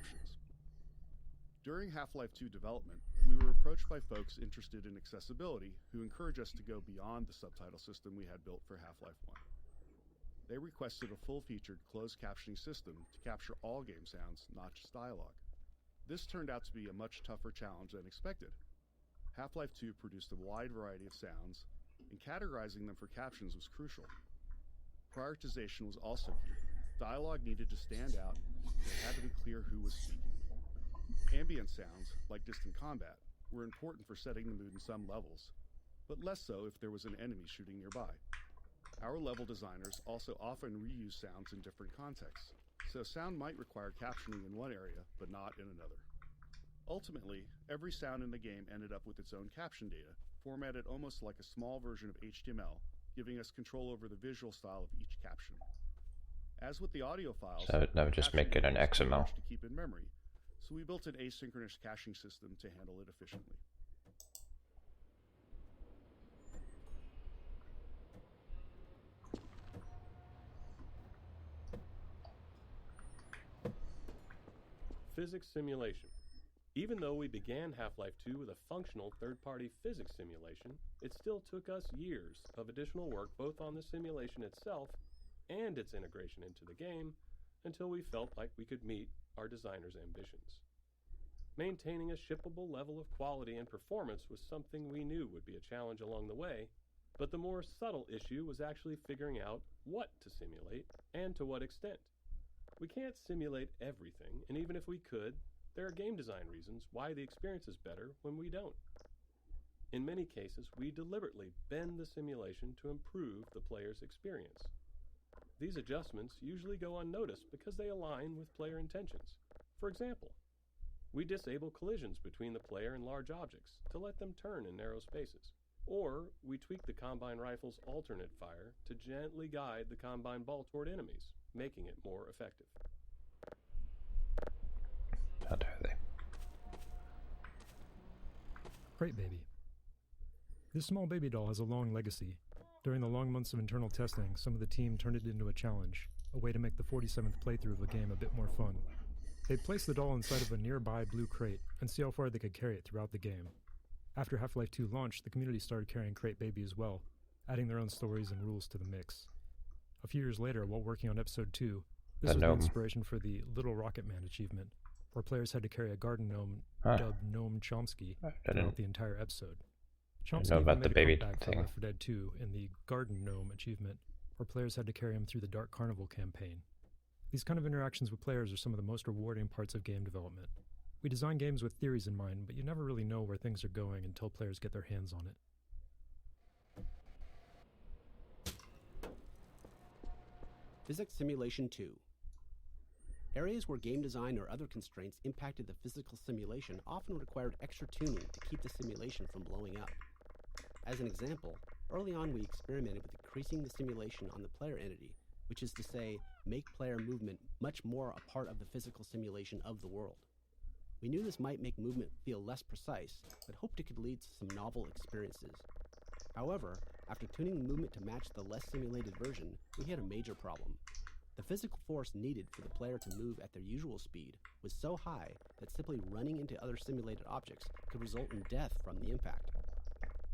captions. During Half-Life 2 development, we were approached by folks interested in accessibility who encouraged us to go beyond the subtitle system we had built for Half-Life 1. They requested a full-featured closed captioning system to capture all game sounds, not just dialogue. This turned out to be a much tougher challenge than expected. Half-Life 2 produced a wide variety of sounds, and categorizing them for captions was crucial. Prioritization was also key. Dialogue needed to stand out, and it had to be clear who was speaking. Ambient sounds, like distant combat, were important for setting the mood in some levels, but less so if there was an enemy shooting nearby. Our level designers also often reuse sounds in different contexts, so sound might require captioning in one area, but not in another. Ultimately, every sound in the game ended up with its own caption data, formatted almost like a small version of HTML, giving us control over the visual style of each caption. As with the audio files, So that would just make it an XML. to keep in memory, so we built an asynchronous caching system to handle it efficiently. Physics simulation. Even though we began Half-Life 2 with a functional third-party physics simulation, it still took us years of additional work both on the simulation itself and its integration into the game until we felt like we could meet our designers' ambitions. Maintaining a shippable level of quality and performance was something we knew would be a challenge along the way, but the more subtle issue was actually figuring out what to simulate and to what extent. We can't simulate everything, and even if we could, there are game design reasons why the experience is better when we don't. In many cases, we deliberately bend the simulation to improve the player's experience. These adjustments usually go unnoticed because they align with player intentions. For example, we disable collisions between the player and large objects to let them turn in narrow spaces. Or we tweak the Combine rifle's alternate fire to gently guide the Combine ball toward enemies, making it more effective. How dare they? Crate Baby. This small baby doll has a long legacy. During the long months of internal testing, some of the team turned it into a challenge, a way to make the 47th playthrough of the game a bit more fun. They'd place the doll inside of a nearby blue crate and see how far they could carry it throughout the game. After Half-Life 2 launched, the community started carrying Crate Baby as well, adding their own stories and rules to the mix. A few years later, while working on Episode 2, this was the inspiration for the Little Rocket Man achievement, where players had to carry a garden gnome dubbed Gnome Chomsky throughout the entire episode. Chomsky know about made the baby a comeback for thing. Left 4 Dead 2 in the Garden Gnome achievement, where players had to carry him through the Dark Carnival campaign. These kind of interactions with players are some of the most rewarding parts of game development. We design games with theories in mind, but you never really know where things are going until players get their hands on it. Physics Simulation 2. Areas where game design or other constraints impacted the physical simulation often required extra tuning to keep the simulation from blowing up. As an example, early on we experimented with increasing the simulation on the player entity, which is to say, make player movement much more a part of the physical simulation of the world. We knew this might make movement feel less precise, but hoped it could lead to some novel experiences. However, after tuning the movement to match the less simulated version, we had a major problem. The physical force needed for the player to move at their usual speed was so high that simply running into other simulated objects could result in death from the impact.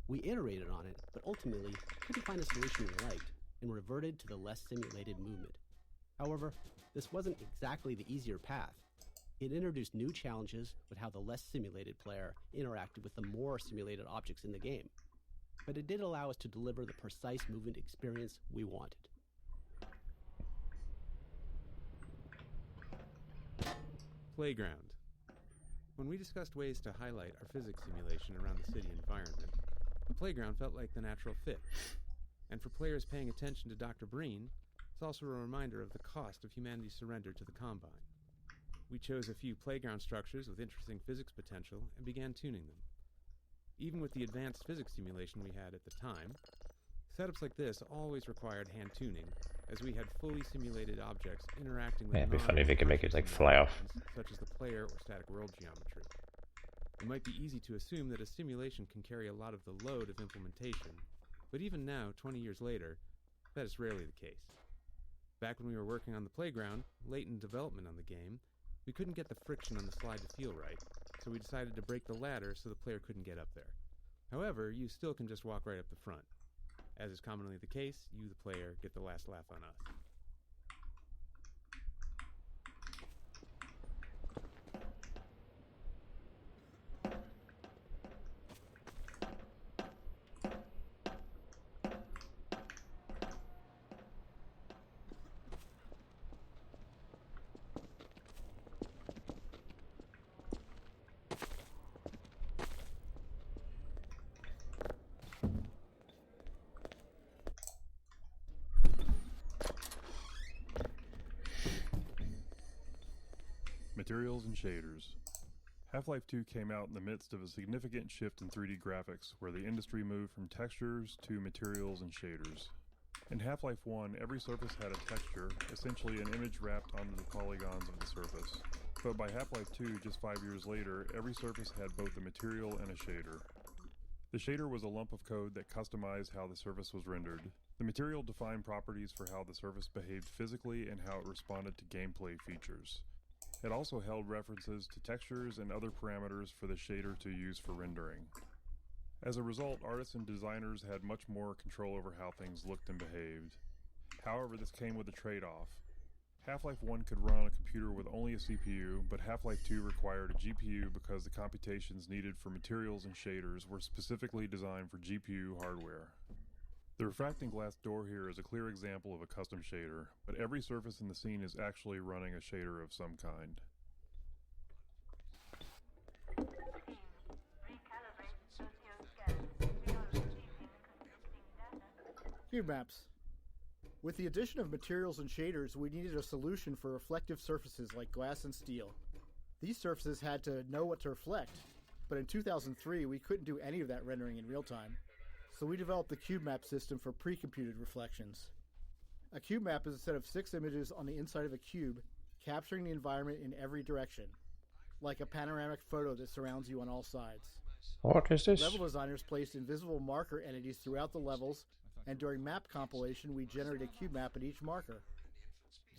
We iterated on it, but ultimately couldn't find a solution we liked, and reverted to the less simulated movement. However, this wasn't exactly the easier path. It introduced new challenges with how the less simulated player interacted with the more simulated objects in the game. But it did allow us to deliver the precise movement experience we wanted. Playground. When we discussed ways to highlight our physics simulation around the city environment, the playground felt like the natural fit. And for players paying attention to Dr. Breen, it's also a reminder of the cost of humanity's surrender to the Combine. We chose a few playground structures with interesting physics potential and began tuning them. Even with the advanced physics simulation we had at the time, setups like this always required hand tuning, as we had fully simulated objects interacting with Yeah, it'd be funny if they could make it like fly off. such as the player or static world geometry. It might be easy to assume that a simulation can carry a lot of the load of implementation, but even now, 20 years later, that is rarely the case. Back when we were working on the playground, late in development on the game, We couldn't get the friction on the slide to feel right, so we decided to break the ladder so the player couldn't get up there. However, you still can just walk right up the front. As is commonly the case, you, the player, get the last laugh on us. Materials and shaders. Half-Life 2 came out in the midst of a significant shift in 3D graphics, where the industry moved from textures to materials and shaders. In Half-Life 1, every surface had a texture, essentially an image wrapped onto the polygons of the surface. But by Half-Life 2, just 5 years later, every surface had both a material and a shader. The shader was a lump of code that customized how the surface was rendered. The material defined properties for how the surface behaved physically and how it responded to gameplay features. It also held references to textures and other parameters for the shader to use for rendering. As a result, artists and designers had much more control over how things looked and behaved. However, this came with a trade-off. Half-Life 1 could run on a computer with only a CPU, but Half-Life 2 required a GPU because the computations needed for materials and shaders were specifically designed for GPU hardware. The refracting glass door here is a clear example of a custom shader, but every surface in the scene is actually running a shader of some kind. Cube maps. With the addition of materials and shaders, we needed a solution for reflective surfaces like glass and steel. These surfaces had to know what to reflect, but in 2003 we couldn't do any of that rendering in real time. So we developed the cube map system for pre-computed reflections. A cube map is a set of 6 images on the inside of a cube, capturing the environment in every direction, like a panoramic photo that surrounds you on all sides. What is this? Level designers placed invisible marker entities throughout the levels, and during map compilation we generate a cube map at each marker.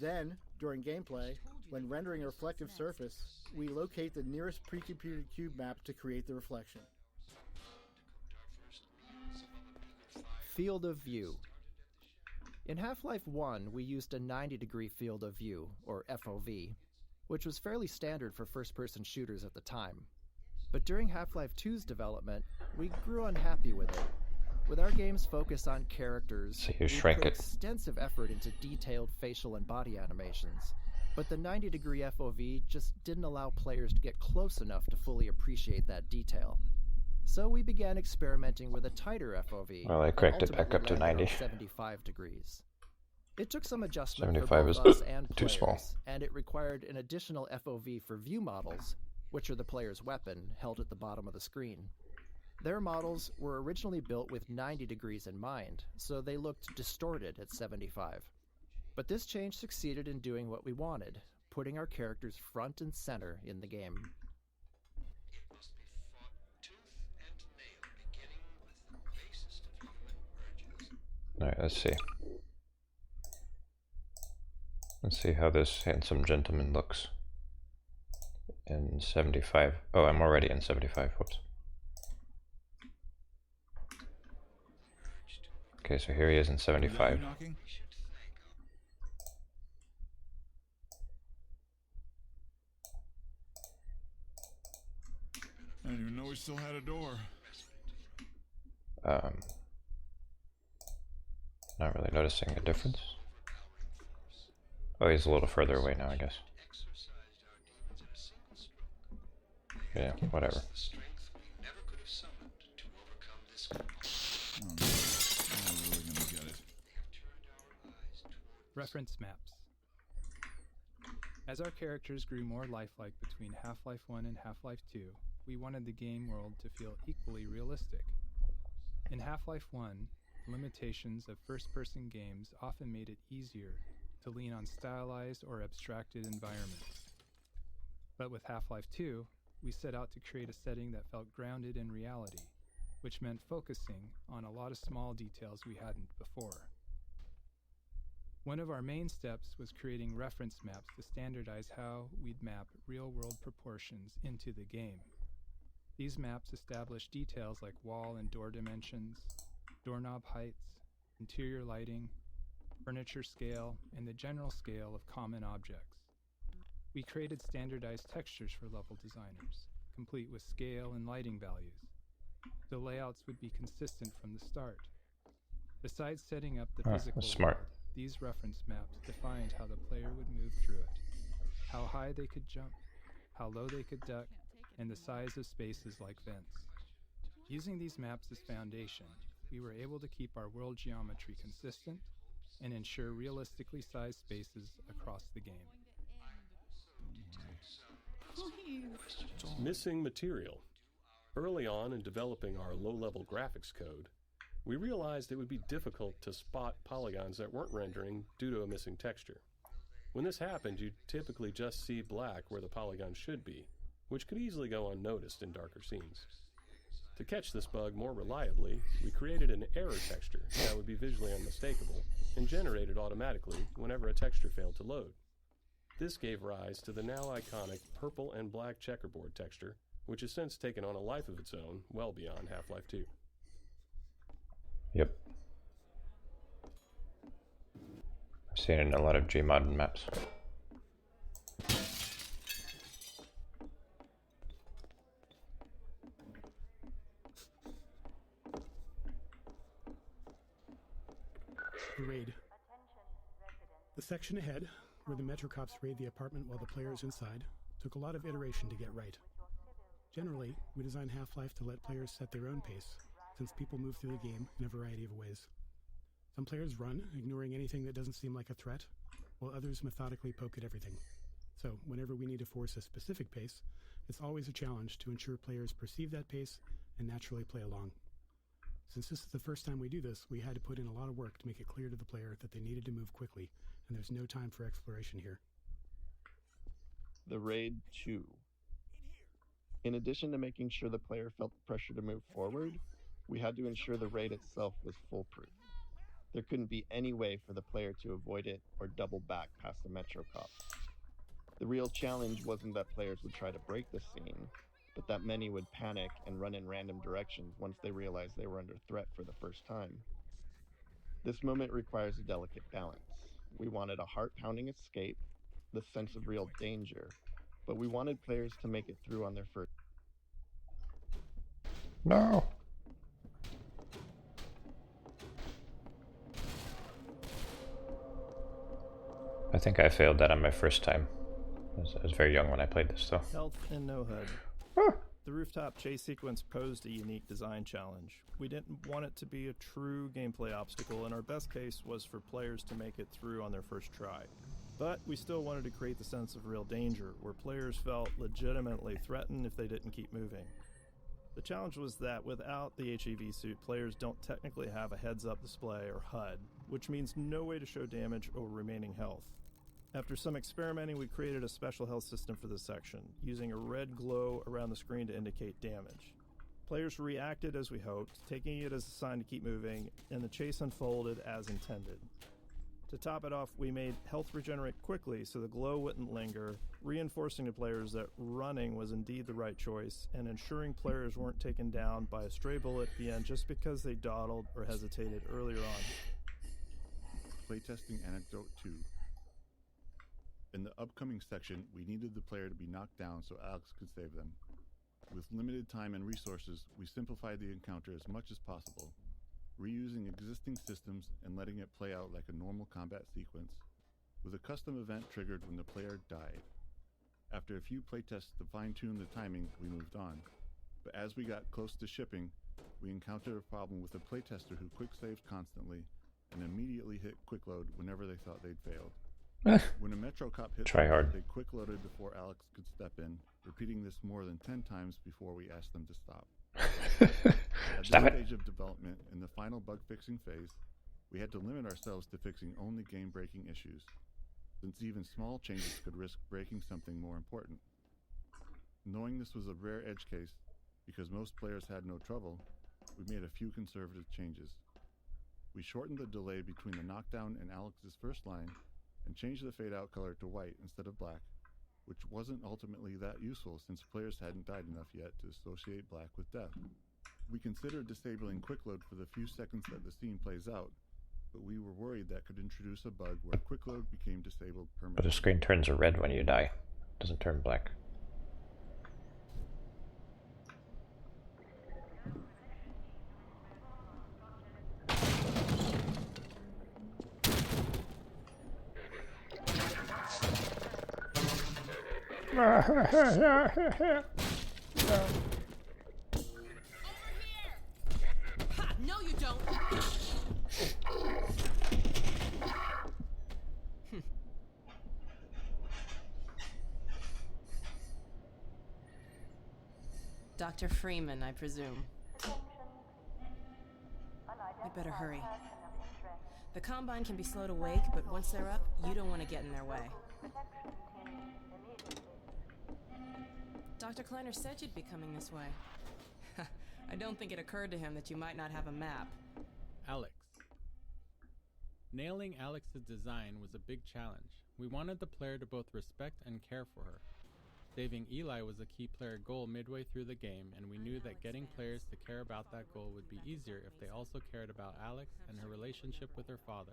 Then, during gameplay, when rendering a reflective surface, we locate the nearest pre-computed cube map to create the reflection. Field of view. In Half-Life 1, we used a 90-degree field of view, or FOV, which was fairly standard for first-person shooters at the time. But during Half-Life 2's development, we grew unhappy with it. With our game's focus on characters, So you we shrank put it. extensive effort into detailed facial and body animations. But the 90-degree FOV just didn't allow players to get close enough to fully appreciate that detail. So we began experimenting with a tighter FOV. Well, I cranked it back ultimately up to landed 90. on 75 degrees. It took some adjustment 75 for is both us and too players, small. and it required an additional FOV for view models, which are the player's weapon, held at the bottom of the screen. Their models were originally built with 90 degrees in mind, so they looked distorted at 75. But this change succeeded in doing what we wanted, putting our characters front and center in the game. Alright, let's see. Let's see how this handsome gentleman looks in 75. Oh, I'm already in 75. Whoops. Okay, so here he is in 75. I didn't even know we still had a door. Not really noticing a difference. Oh, he's a little further away now, I guess. Yeah, whatever. Reference maps. As our characters grew more lifelike between Half-Life 1 and Half-Life 2, we wanted the game world to feel equally realistic. In Half-Life 1, limitations of first-person games often made it easier to lean on stylized or abstracted environments. But with Half-Life 2, we set out to create a setting that felt grounded in reality, which meant focusing on a lot of small details we hadn't before. One of our main steps was creating reference maps to standardize how we'd map real-world proportions into the game. These maps establish details like wall and door dimensions, doorknob heights, interior lighting, furniture scale, and the general scale of common objects. We created standardized textures for level designers, complete with scale and lighting values. The layouts would be consistent from the start. Besides setting up the physical smart. world, these reference maps defined how the player would move through it, how high they could jump, how low they could duck, and the size of spaces like vents. Using these maps as foundation, we were able to keep our world geometry consistent and ensure realistically sized spaces across the game. Missing material. Early on in developing our low-level graphics code, we realized it would be difficult to spot polygons that weren't rendering due to a missing texture. When this happened, you'd typically just see black where the polygon should be, which could easily go unnoticed in darker scenes. To catch this bug more reliably, we created an error texture that would be visually unmistakable and generated automatically whenever a texture failed to load. This gave rise to the now iconic purple and black checkerboard texture, which has since taken on a life of its own well beyond Half-Life 2. Yep. I've seen it in a lot of Gmod maps. The raid. The section ahead, where the Metro cops raid the apartment while the player is inside, took a lot of iteration to get right. Generally, we design Half-Life to let players set their own pace, since people move through the game in a variety of ways. Some players run, ignoring anything that doesn't seem like a threat, while others methodically poke at everything. So, whenever we need to force a specific pace, it's always a challenge to ensure players perceive that pace and naturally play along. Since this is the first time we do this, we had to put in a lot of work to make it clear to the player that they needed to move quickly, and there's no time for exploration here. The Raid 2. In addition to making sure the player felt the pressure to move forward, we had to ensure the raid itself was foolproof. There couldn't be any way for the player to avoid it or double back past the Metro cops. The real challenge wasn't that players would try to break the scene, but that many would panic and run in random directions once they realized they were under threat for the first time. This moment requires a delicate balance. We wanted a heart-pounding escape, the sense of real danger, but we wanted players to make it through on their first. No! I think I failed that on my first time. I was very young when I played this, though. Health and no HUD. The rooftop chase sequence posed a unique design challenge. We didn't want it to be a true gameplay obstacle, and our best case was for players to make it through on their first try. But we still wanted to create the sense of real danger, where players felt legitimately threatened if they didn't keep moving. The challenge was that without the HEV suit, players don't technically have a heads-up display or HUD, which means no way to show damage or remaining health. After some experimenting, we created a special health system for this section, using a red glow around the screen to indicate damage. Players reacted as we hoped, taking it as a sign to keep moving, and the chase unfolded as intended. To top it off, we made health regenerate quickly so the glow wouldn't linger, reinforcing to players that running was indeed the right choice, and ensuring players weren't taken down by a stray bullet at the end just because they dawdled or hesitated earlier on. Playtesting Anecdote 2. In the upcoming section, we needed the player to be knocked down so Alex could save them. With limited time and resources, we simplified the encounter as much as possible, reusing existing systems and letting it play out like a normal combat sequence, with a custom event triggered when the player died. After a few playtests to fine-tune the timing, we moved on. But as we got close to shipping, we encountered a problem with a playtester who quick-saved constantly and immediately hit quick-load whenever they thought they'd failed. When a Metro cop hit Try them, hard. they quick-loaded before Alex could step in, repeating this more than 10 times before we asked them to stop. At Stop this it. stage of development, in the final bug-fixing phase, we had to limit ourselves to fixing only game-breaking issues, since even small changes could risk breaking something more important. Knowing this was a rare edge case, because most players had no trouble, we made a few conservative changes. We shortened the delay between the knockdown and Alex's first line and changed the fade-out color to white instead of black, which wasn't ultimately that useful since players hadn't died enough yet to associate black with death. We considered disabling quick load for the few seconds that the scene plays out, but we were worried that could introduce a bug where quick load became disabled But permanently. the screen turns red when you die. It doesn't turn black. Ha! No, you don't. Dr. Freeman, I presume. I better hurry. The Combine can be slow to wake, but once they're up, you don't want to get in their way. Dr. Kleiner said you'd be coming this way. I don't think it occurred to him that you might not have a map. Alex. Nailing Alex's design was a big challenge. We wanted the player to both respect and care for her. Saving Eli was a key player goal midway through the game, and we knew that getting players to care about that goal would be easier if they also cared about Alex and her relationship with her father.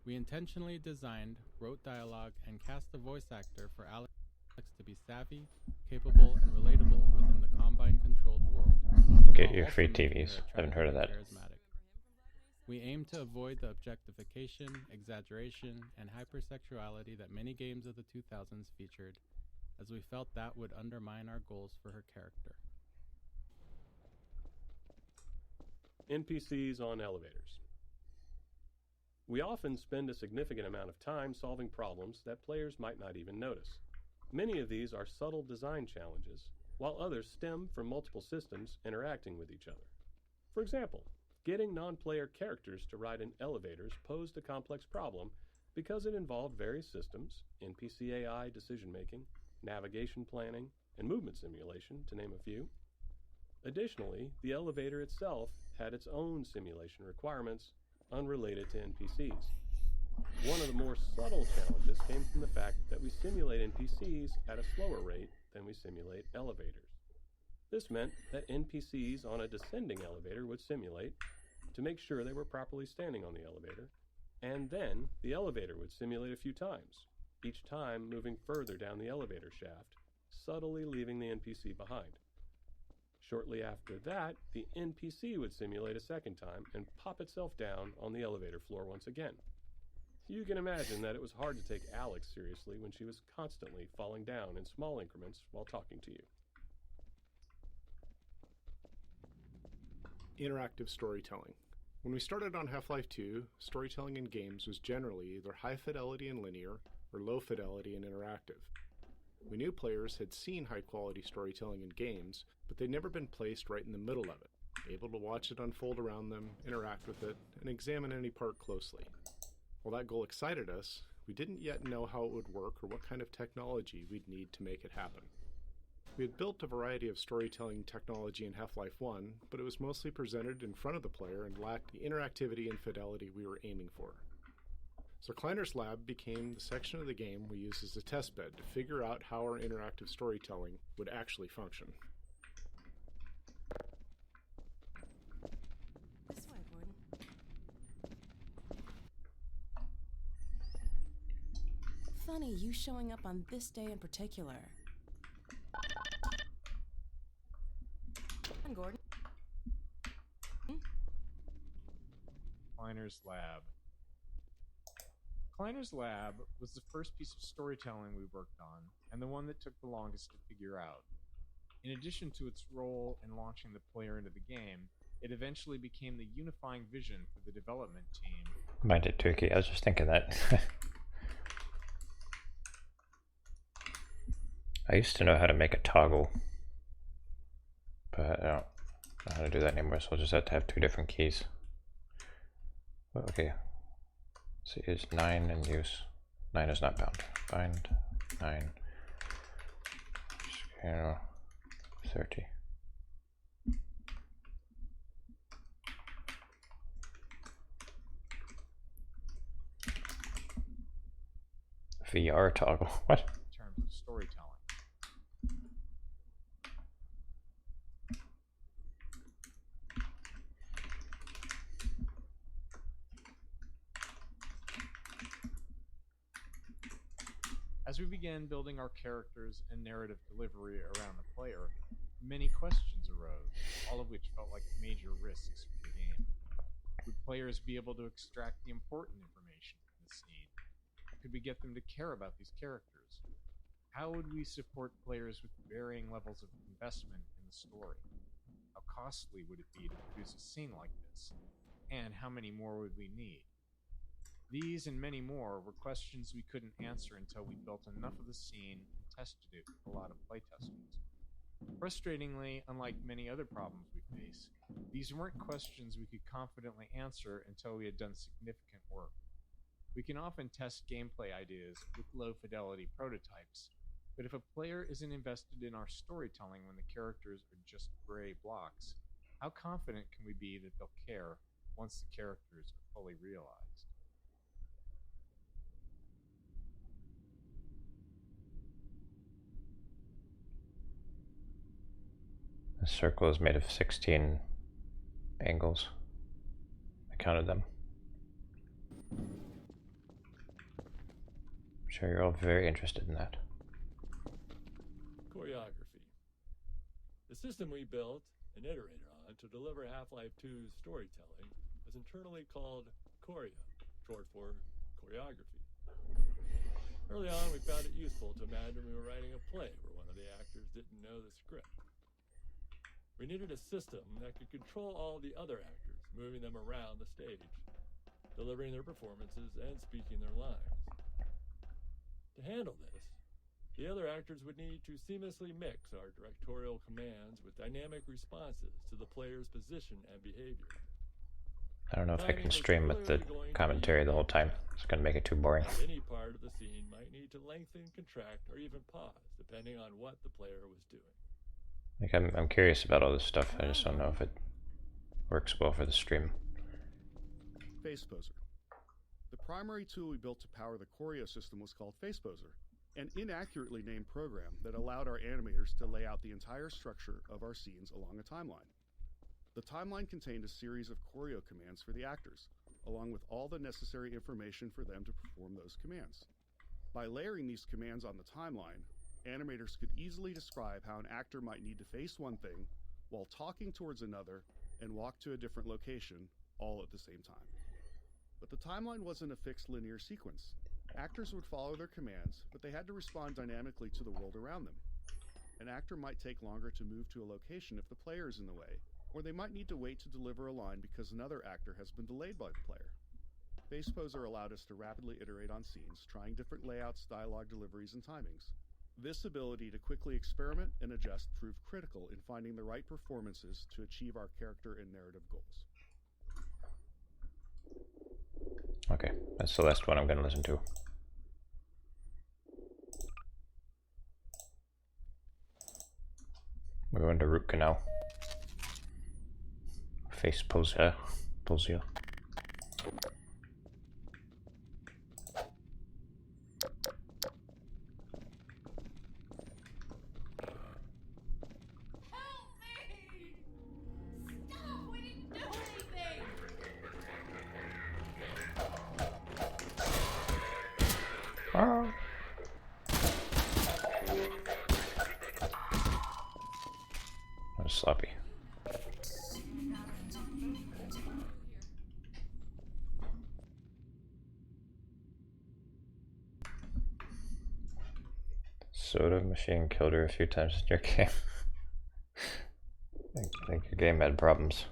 We intentionally designed, wrote dialogue, and cast a voice actor for Alex to be savvy, capable, and relatable within the Combine-controlled world. Get your free TVs. Haven't heard of that. Charismatic. We aim to avoid the objectification, exaggeration, and hypersexuality that many games of the 2000s featured, as we felt that would undermine our goals for her character. NPCs on elevators. We often spend a significant amount of time solving problems that players might not even notice. Many of these are subtle design challenges, while others stem from multiple systems interacting with each other. For example, getting non-player characters to ride in elevators posed a complex problem because it involved various systems, NPC AI decision-making, navigation planning, and movement simulation, to name a few. Additionally, the elevator itself had its own simulation requirements unrelated to NPCs. One of the more subtle challenges came from the fact that we simulate NPCs at a slower rate than we simulate elevators. This meant that NPCs on a descending elevator would simulate to make sure they were properly standing on the elevator, and then the elevator would simulate a few times, each time moving further down the elevator shaft, subtly leaving the NPC behind. Shortly after that, the NPC would simulate a second time and pop itself down on the elevator floor once again. You can imagine that it was hard to take Alex seriously when she was constantly falling down in small increments while talking to you. Interactive storytelling. When we started on Half-Life 2, storytelling in games was generally either high fidelity and linear or low fidelity and interactive. We knew players had seen high-quality storytelling in games, but they'd never been placed right in the middle of it, able to watch it unfold around them, interact with it, and examine any part closely. While that goal excited us, we didn't yet know how it would work or what kind of technology we'd need to make it happen. We had built a variety of storytelling technology in Half-Life 1, but it was mostly presented in front of the player and lacked the interactivity and fidelity we were aiming for. So Kleiner's lab became the section of the game we used as a testbed to figure out how our interactive storytelling would actually function. This way, Gordon. Funny, you showing up on this day in particular. Come on, Gordon. Kleiner's lab. Kleiner's lab was the first piece of storytelling we worked on, and the one that took the longest to figure out. In addition to its role in launching the player into the game, it eventually became the unifying vision for the development team. Mind it, Turkey. I was just thinking that. I used to know how to make a toggle, but I don't know how to do that anymore, so I'll just have to have two different keys. Well, okay. So is 9 in use? 9 is not bound. Bind 9. Scale 30. VR toggle. What? In terms of storytelling. As we began building our characters and narrative delivery around the player, many questions arose, all of which felt like major risks for the game. Would players be able to extract the important information from the scene? Could we get them to care about these characters? How would we support players with varying levels of investment in the story? How costly would it be to produce a scene like this? And how many more would we need? These and many more were questions we couldn't answer until we built enough of the scene and tested it with a lot of playtesters. Frustratingly, unlike many other problems we face, these weren't questions we could confidently answer until we had done significant work. We can often test gameplay ideas with low-fidelity prototypes, but if a player isn't invested in our storytelling when the characters are just gray blocks, how confident can we be that they'll care once the characters are fully realized? The circle is made of 16 angles. I counted them. I'm sure you're all very interested in that. Choreography. The system we built and iterated on to deliver Half-Life 2's storytelling was internally called Choreo, short for choreography. Early on, we found it useful to imagine we were writing a play where one of the actors didn't know the script. We needed a system that could control all the other actors, moving them around the stage, delivering their performances and speaking their lines. To handle this, the other actors would need to seamlessly mix our directorial commands with dynamic responses to the player's position and behavior. I don't know if I can stream with the commentary the whole time. It's going to make it too boring. Any part of the scene might need to lengthen, contract, or even pause, depending on what the player was doing. Like, I'm curious about all this stuff. I just don't know if it works well for the stream. FacePoser. The primary tool we built to power the Choreo system was called FacePoser, an inaccurately named program that allowed our animators to lay out the entire structure of our scenes along a timeline. The timeline contained a series of Choreo commands for the actors, along with all the necessary information for them to perform those commands. By layering these commands on the timeline, animators could easily describe how an actor might need to face one thing while talking towards another and walk to a different location, all at the same time. But the timeline wasn't a fixed linear sequence. Actors would follow their commands, but they had to respond dynamically to the world around them. An actor might take longer to move to a location if the player is in the way, or they might need to wait to deliver a line because another actor has been delayed by the player. FacePoser allowed us to rapidly iterate on scenes, trying different layouts, dialogue deliveries, and timings. This ability to quickly experiment and adjust proved critical in finding the right performances to achieve our character and narrative goals. Okay, that's the last one I'm going to listen to. We're going to root canal. FacePoser. Poser. That was sloppy. Soda machine killed her a few times in your game. I think your game had problems.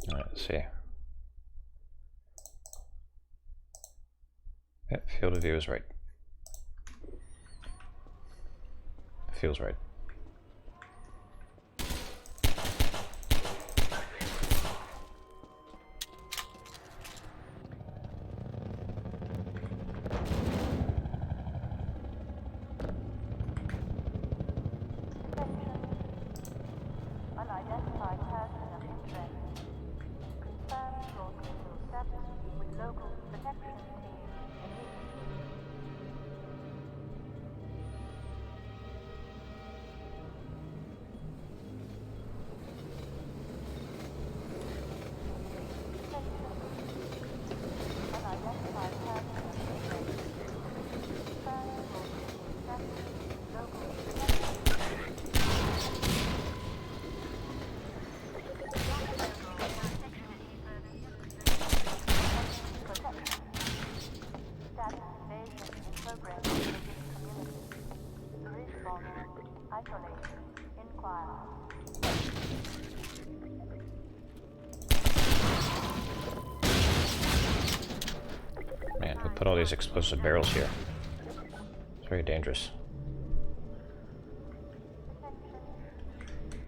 Alright, let's see. Yep, field of view is right. Feels right. Unidentified person of interest. Confirm your critical status with local protection team. Unidentified person of interest. Confirm your critical status with local protection Man, who put all these explosive barrels here? It's very dangerous.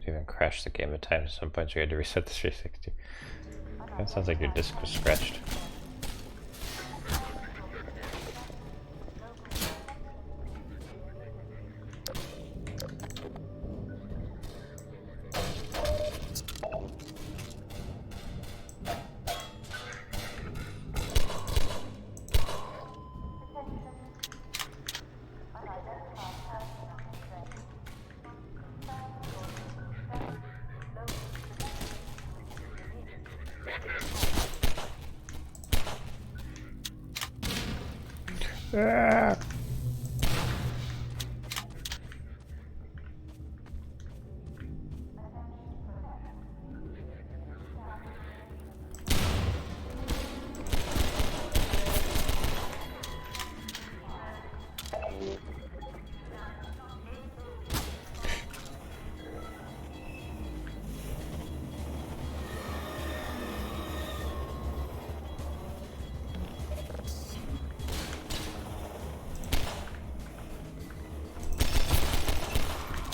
Even crashed the game at times. At some points we had to reset the 360. That sounds like your disc was scratched. Ah.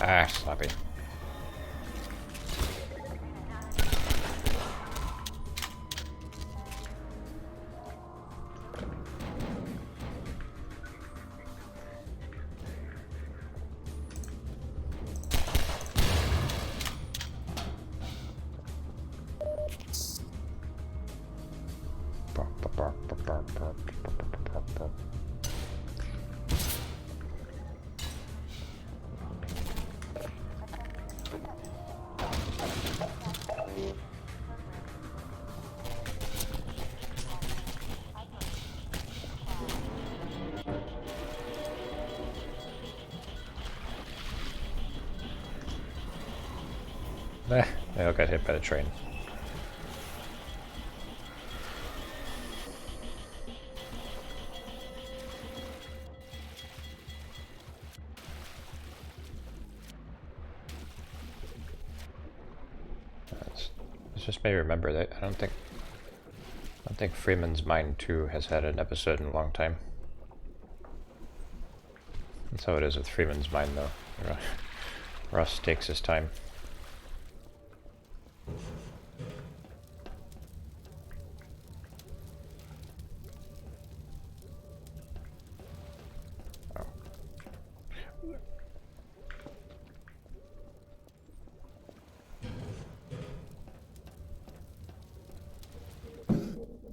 Ah, sloppy. They all got hit by the train. This just made me remember that I don't think Freeman's Mine 2 has had an episode in a long time. That's how it is with Freeman's Mine, though. Russ takes his time.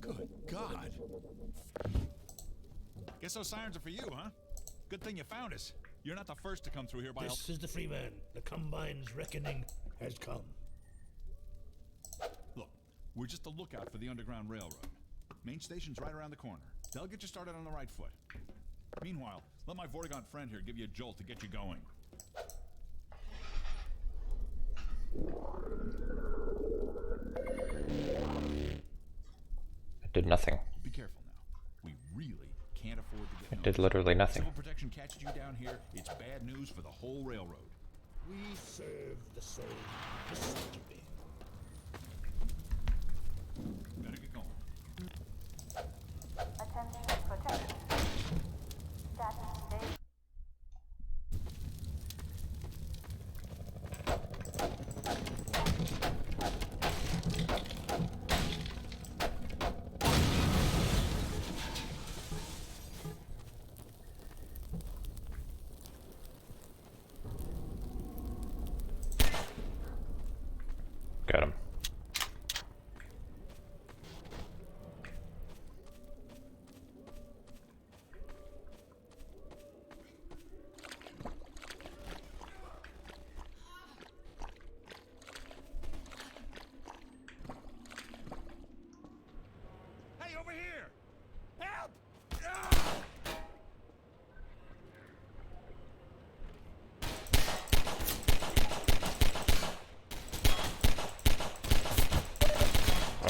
Good God. Guess those sirens are for you, huh? Good thing you found us. You're not the first to come through here by This is the Freeman. The Combine's reckoning has come. Look, we're just a lookout for the Underground Railroad. Main station's right around the corner. They'll get you started on the right foot. Meanwhile, let my Vortigaunt friend here give you a jolt to get you going. I did nothing. Be careful now. We really can't afford to get I did literally nothing. Civil protection catches you down here, it's bad news for the whole railroad. We serve the same Mississippi. Better get going. Attention protection. Status stable.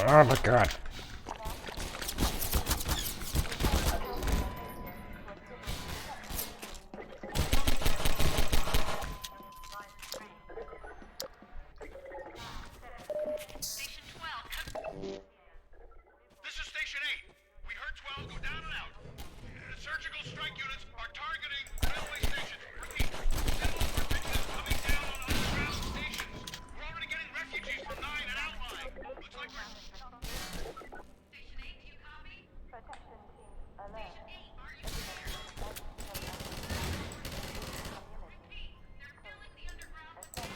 Oh my god. This is Station 8. We heard 12 go down and out. Surgical strike units are targeting railway stations. Repeat, civil particulars coming down on underground stations. We're already getting refugees from 9 and outlying. Looks like we're... Station 8, do you copy? Protection team alert. Station 8, are you there? Repeat, they're filling the underground with tanks.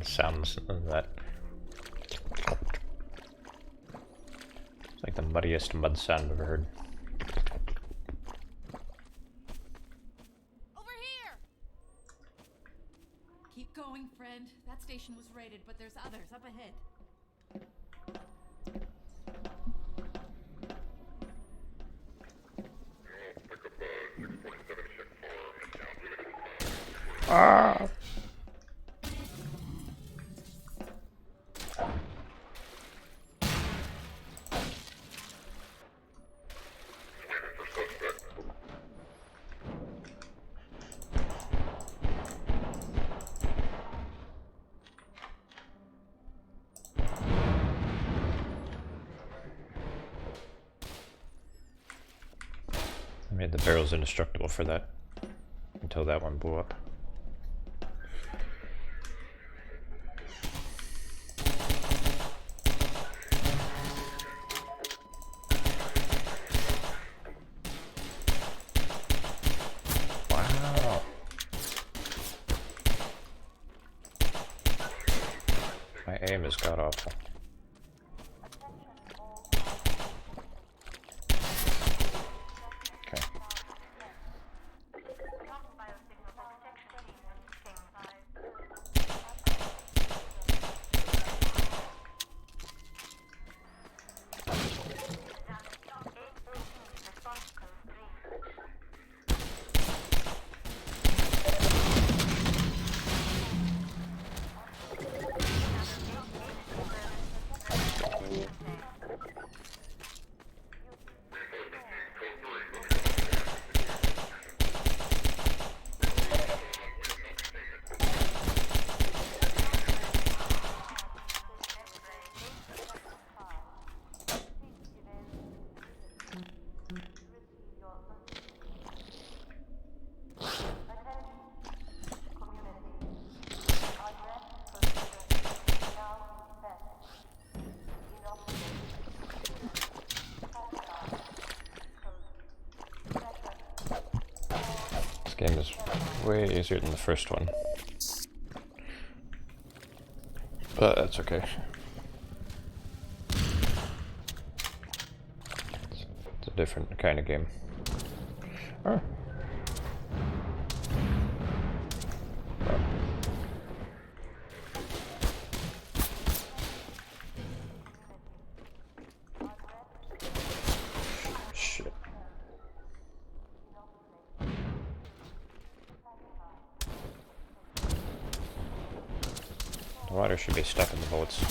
Sounds of that. It's like the muddiest mud sound I've ever heard. Over here! Keep going, friend. That station was raided, but there's others up ahead. Ah! I made the barrels indestructible for that until that one blew up. Wow. My aim is god awful. Okay. This game is way easier than the first one. But that's okay. It's a different kind of game. Oh. Shit. The water should be stuck in the bullets.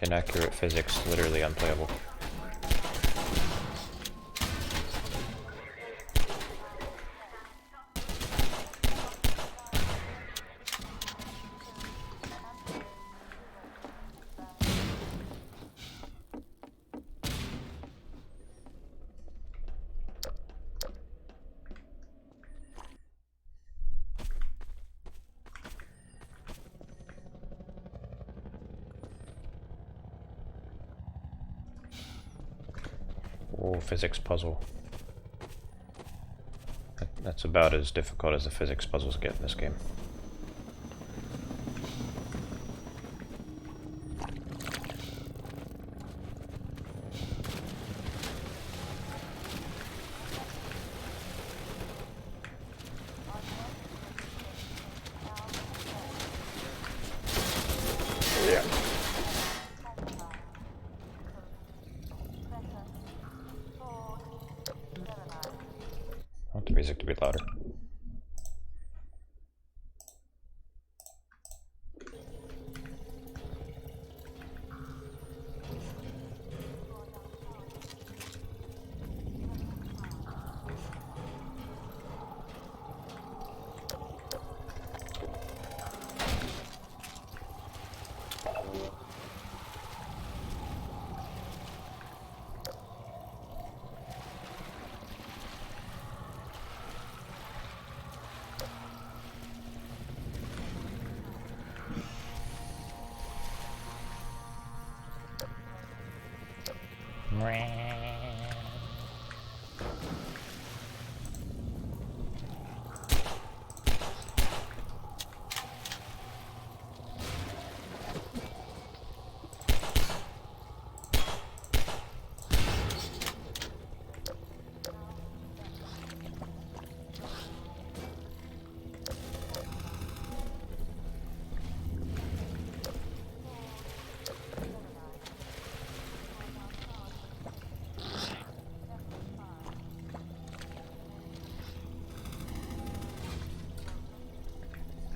Inaccurate physics, literally unplayable. whole physics puzzle. That's about as difficult as the physics puzzles get in this game. Yeah. I want the music to be louder.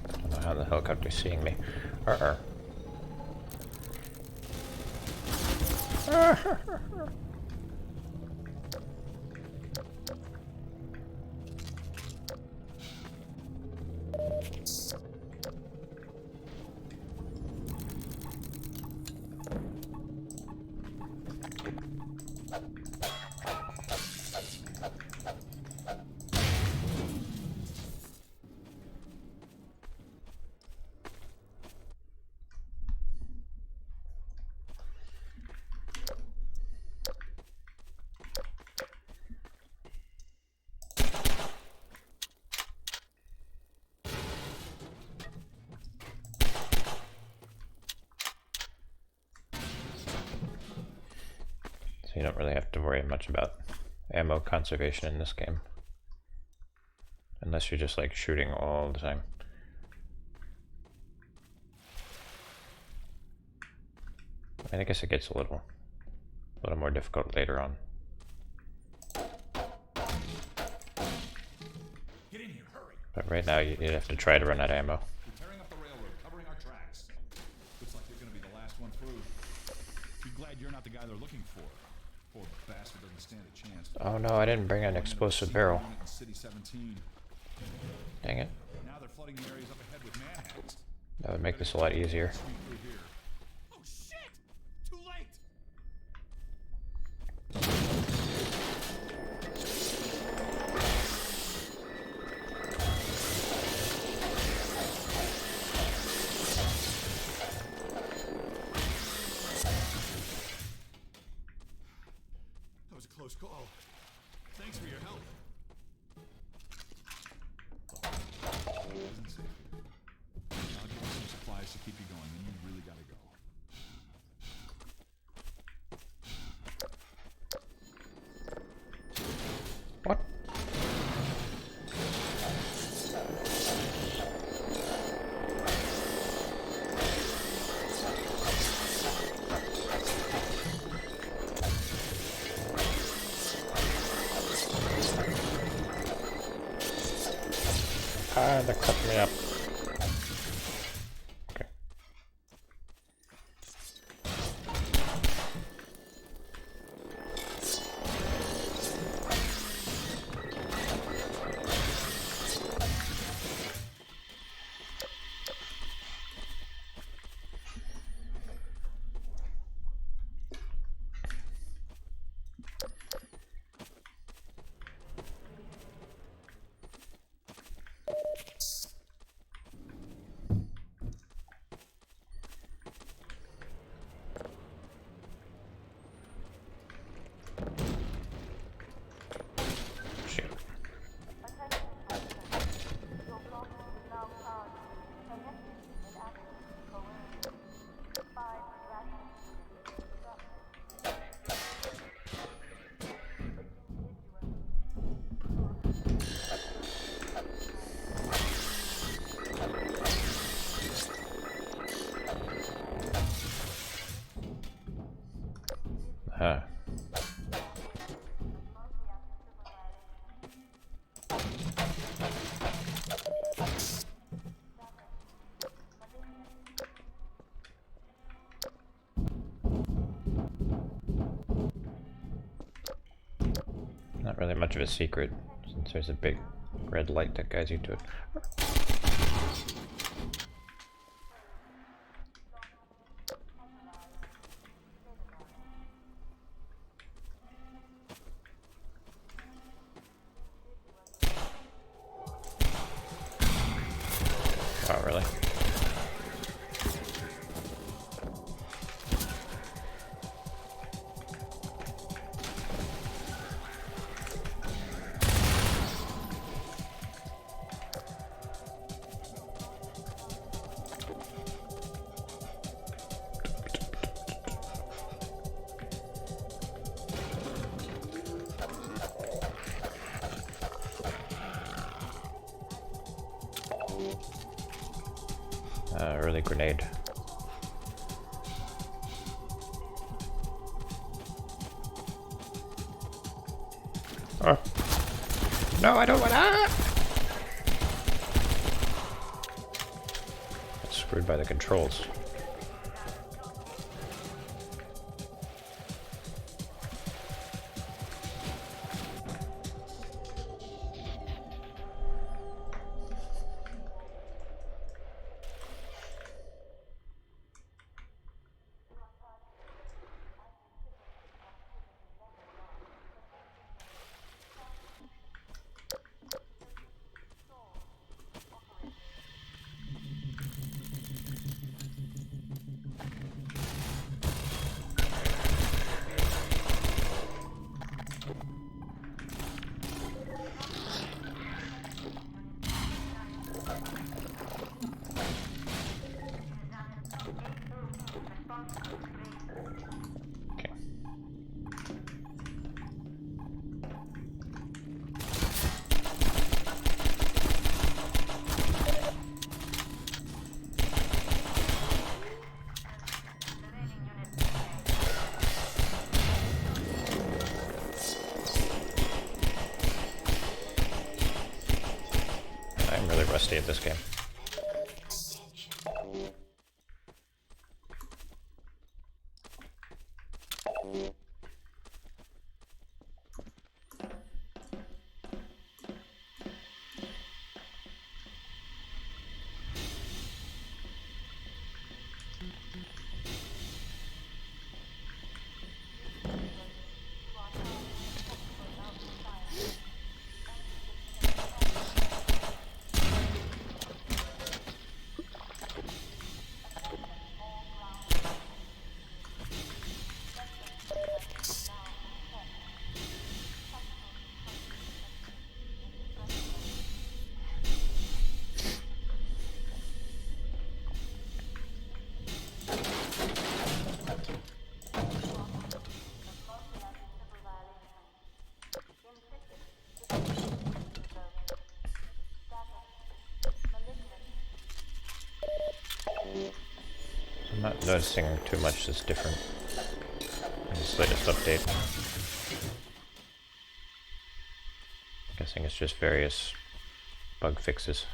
I don't know how the helicopter's seeing me. So you don't really have to worry much about ammo conservation in this game. Unless you're just like shooting all the time. I mean, I guess it gets a little more difficult later on. Get in here, hurry! But right now you'd have to try to run out of ammo. We're tearing up the railroad, covering our tracks. Looks like you're gonna be the last one through. Be glad you're not the guy they're looking for. Poor bastard doesn't stand a chance. Oh no, I didn't bring an explosive barrel. City 17. Dang it. Now they're flooding the areas up ahead with manhats. That would make this a lot easier. Oh shit! Too late! That was a close call. Thanks for your help. Isn't safe here. I'll give you some supplies to keep you going, then you really gotta go. What? Ah, they're cutting me up. Okay. much of a secret since there's a big red light that guides you to it. Oh, really? Early grenade. Oh. No, I don't want that! That's screwed by the controls. I'm really rusty at this game. I'm not noticing too much that's different in this latest update. Guessing it's just various bug fixes.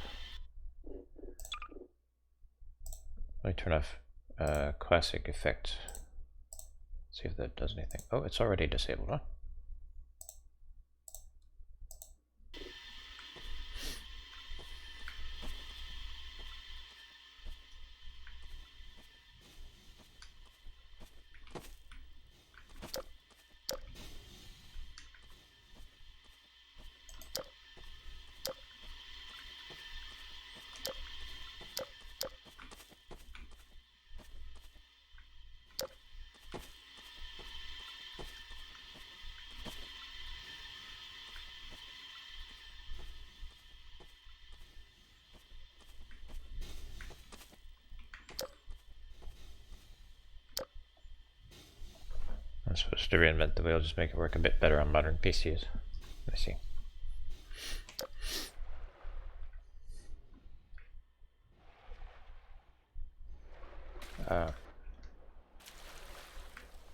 Let me turn off classic effect. See if that does anything. Oh, it's already disabled, huh? I'm supposed to reinvent the wheel, just make it work a bit better on modern PCs. Let me see.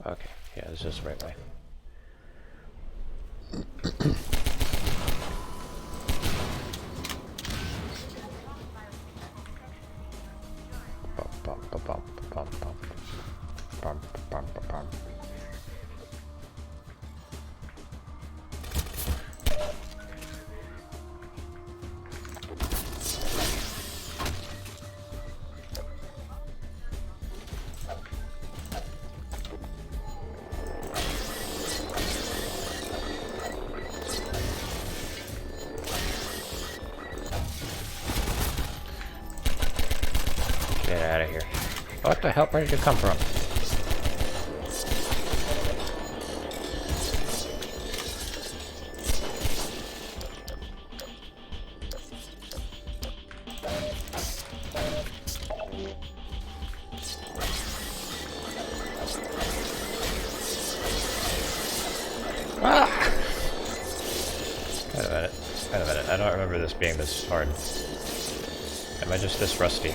Okay, yeah, this is the right way. Get out of here. What the hell? Where did you come from? Ah! Wait a minute. Wait a minute. I don't remember this being this hard. Am I just this rusty?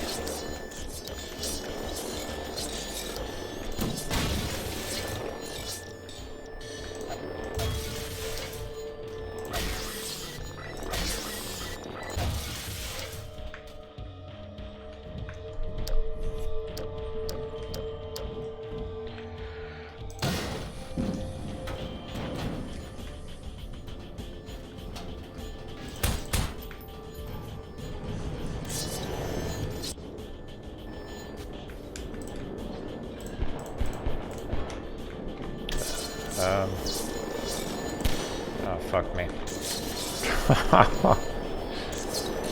Oh, fuck me.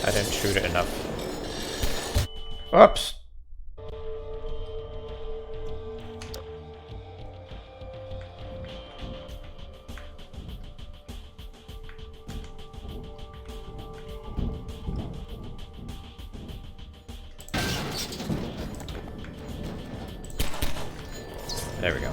I didn't shoot it enough. Oops! There we go.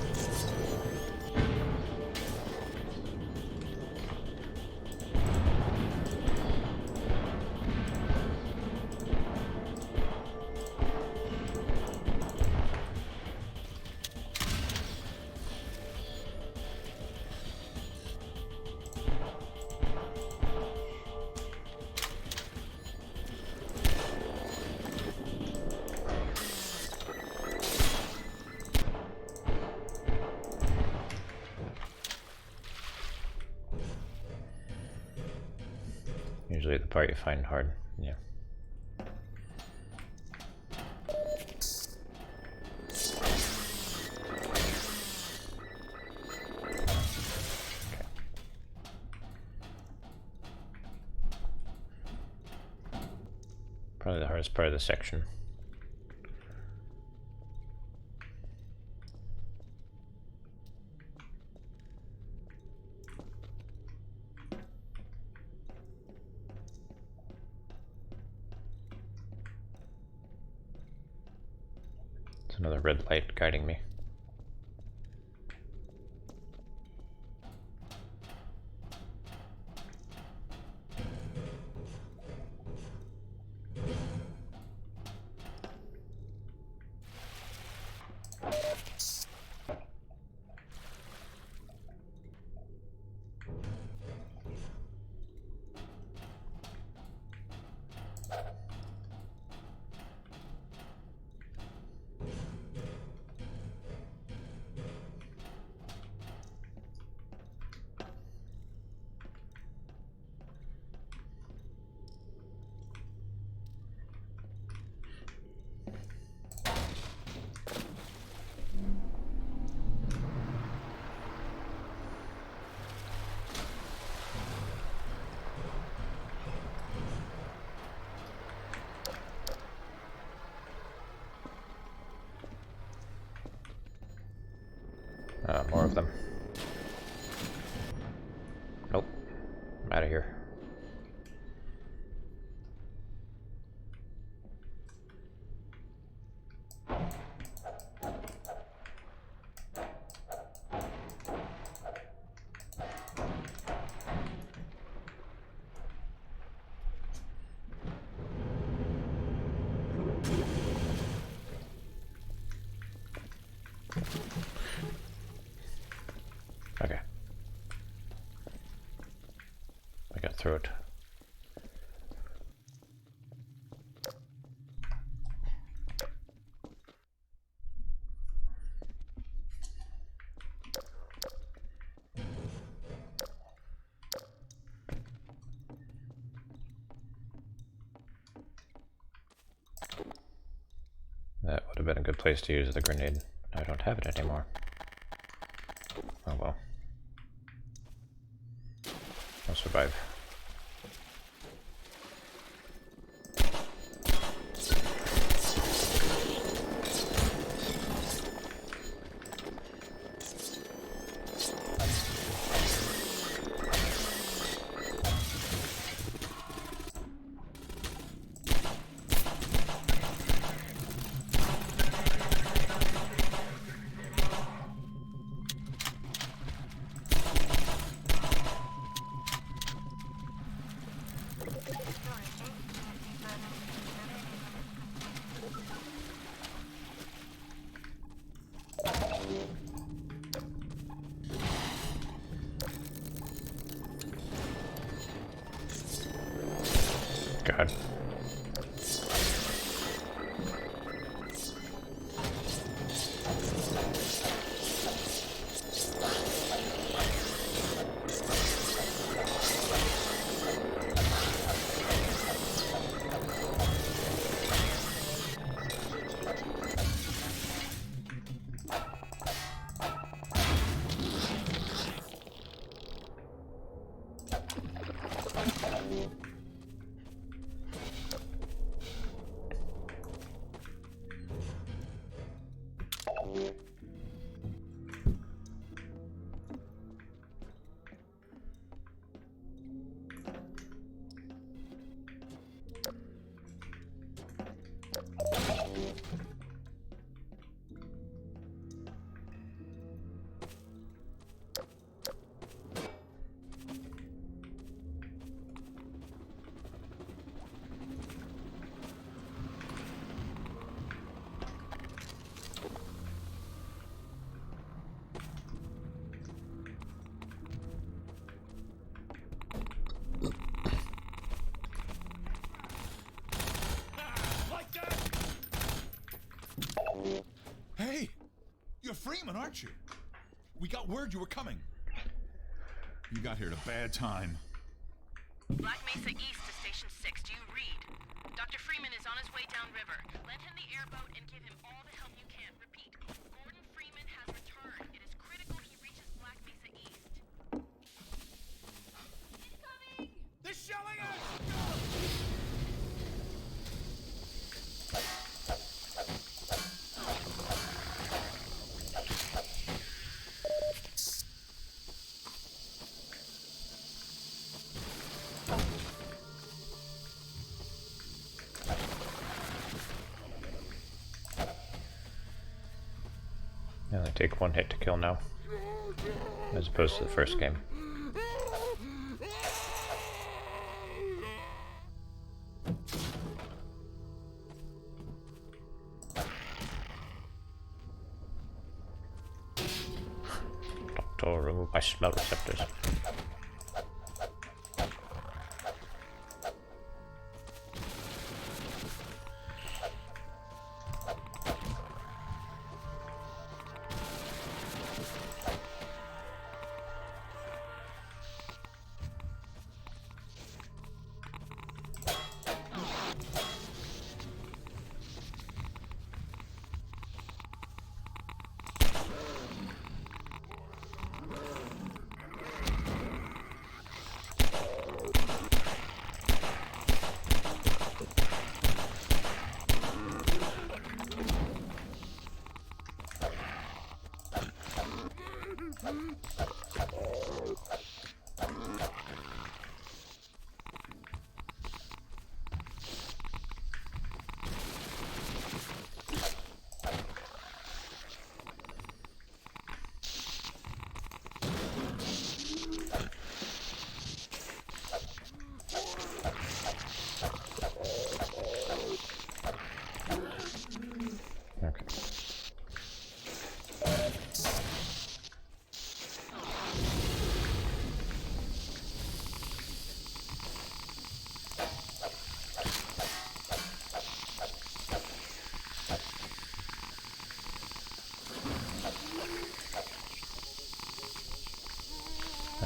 Usually the part you find hard, yeah. Probably the hardest part of the section. It's another red light guiding me. More of them. Nope. I'm out of here. Okay. I got through it. That would have been a good place to use the grenade. I don't have it anymore. Oh well. I'll survive. Hey! You're Freeman, aren't you? We got word you were coming. You got here at a bad time. Black Mesa East to Station 6. Do you read? Dr. Freeman is on his way downriver. Lend him the airboat and give him all the help you can. Repeat, Gordon Freeman has returned. It is critical he reaches Black Mesa East. Incoming! They're shelling us! They only take one hit to kill now, as opposed to the first game. Doctor, remove my smell receptors.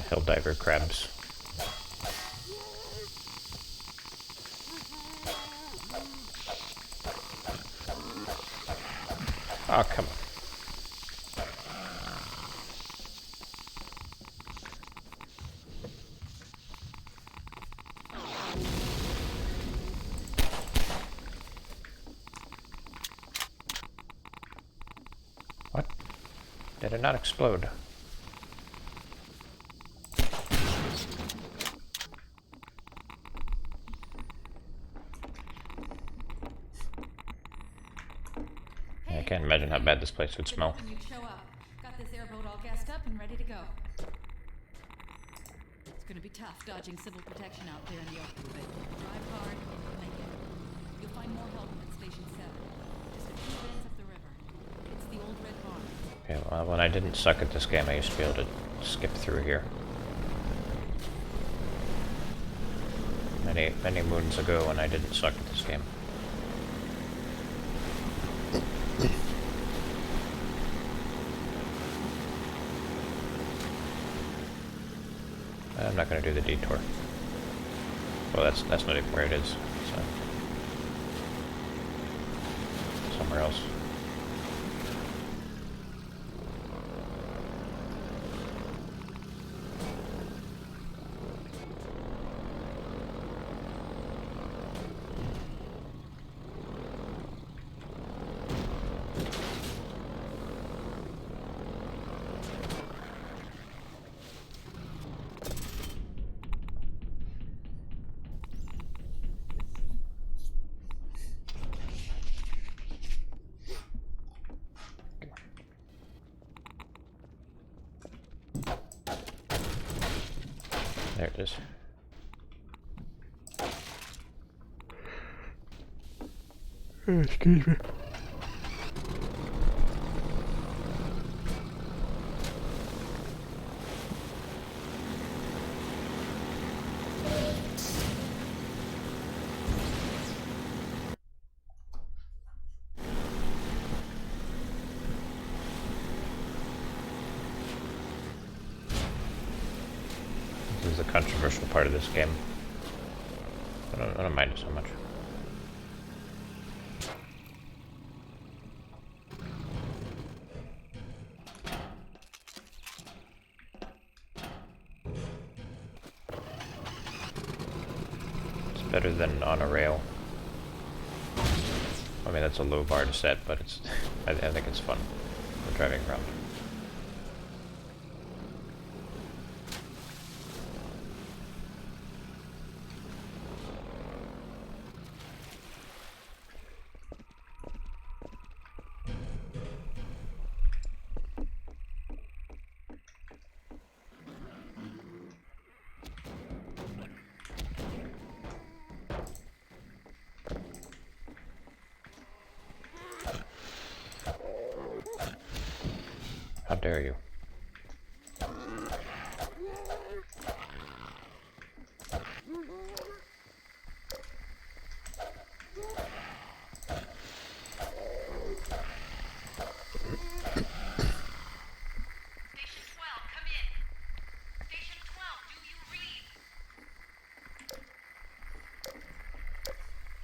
Helldiver crabs. Oh, come on. What? Did it not explode? I can't imagine how bad this place would smell. You show up. Got this airboat all gassed up and ready to go. It's gonna be tough dodging civil protection out there in the open, but drive hard and you'll make it. You'll find more help at Station 7. Just a few bends up the river. It's the old red barn. Okay, well, when I didn't suck at this game, I used to be able to skip through here. Many moons ago when I didn't suck at this game. I'm not going to do the detour. Well, that's not even where it is. So somewhere else. There it is. Excuse me. the controversial part of this game. I don't mind it so much. It's better than on a rail. I mean, that's a low bar to set, but it's I think it's fun for driving around. How dare you?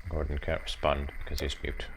Gordon can't respond because he's mute.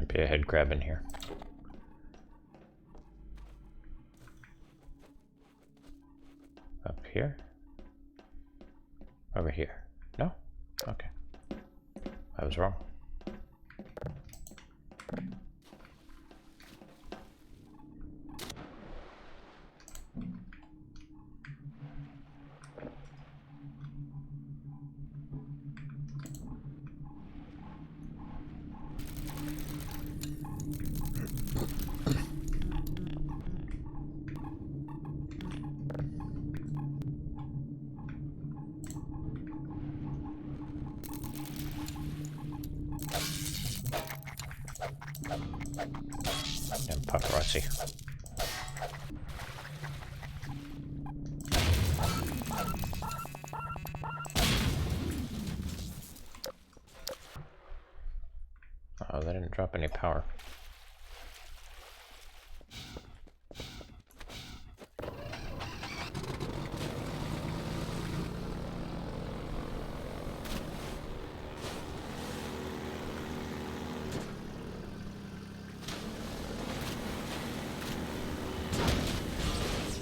Be a head grab in here. Up here? Over here? No? Okay. I was wrong. And paparazzi. Oh, they didn't drop any power.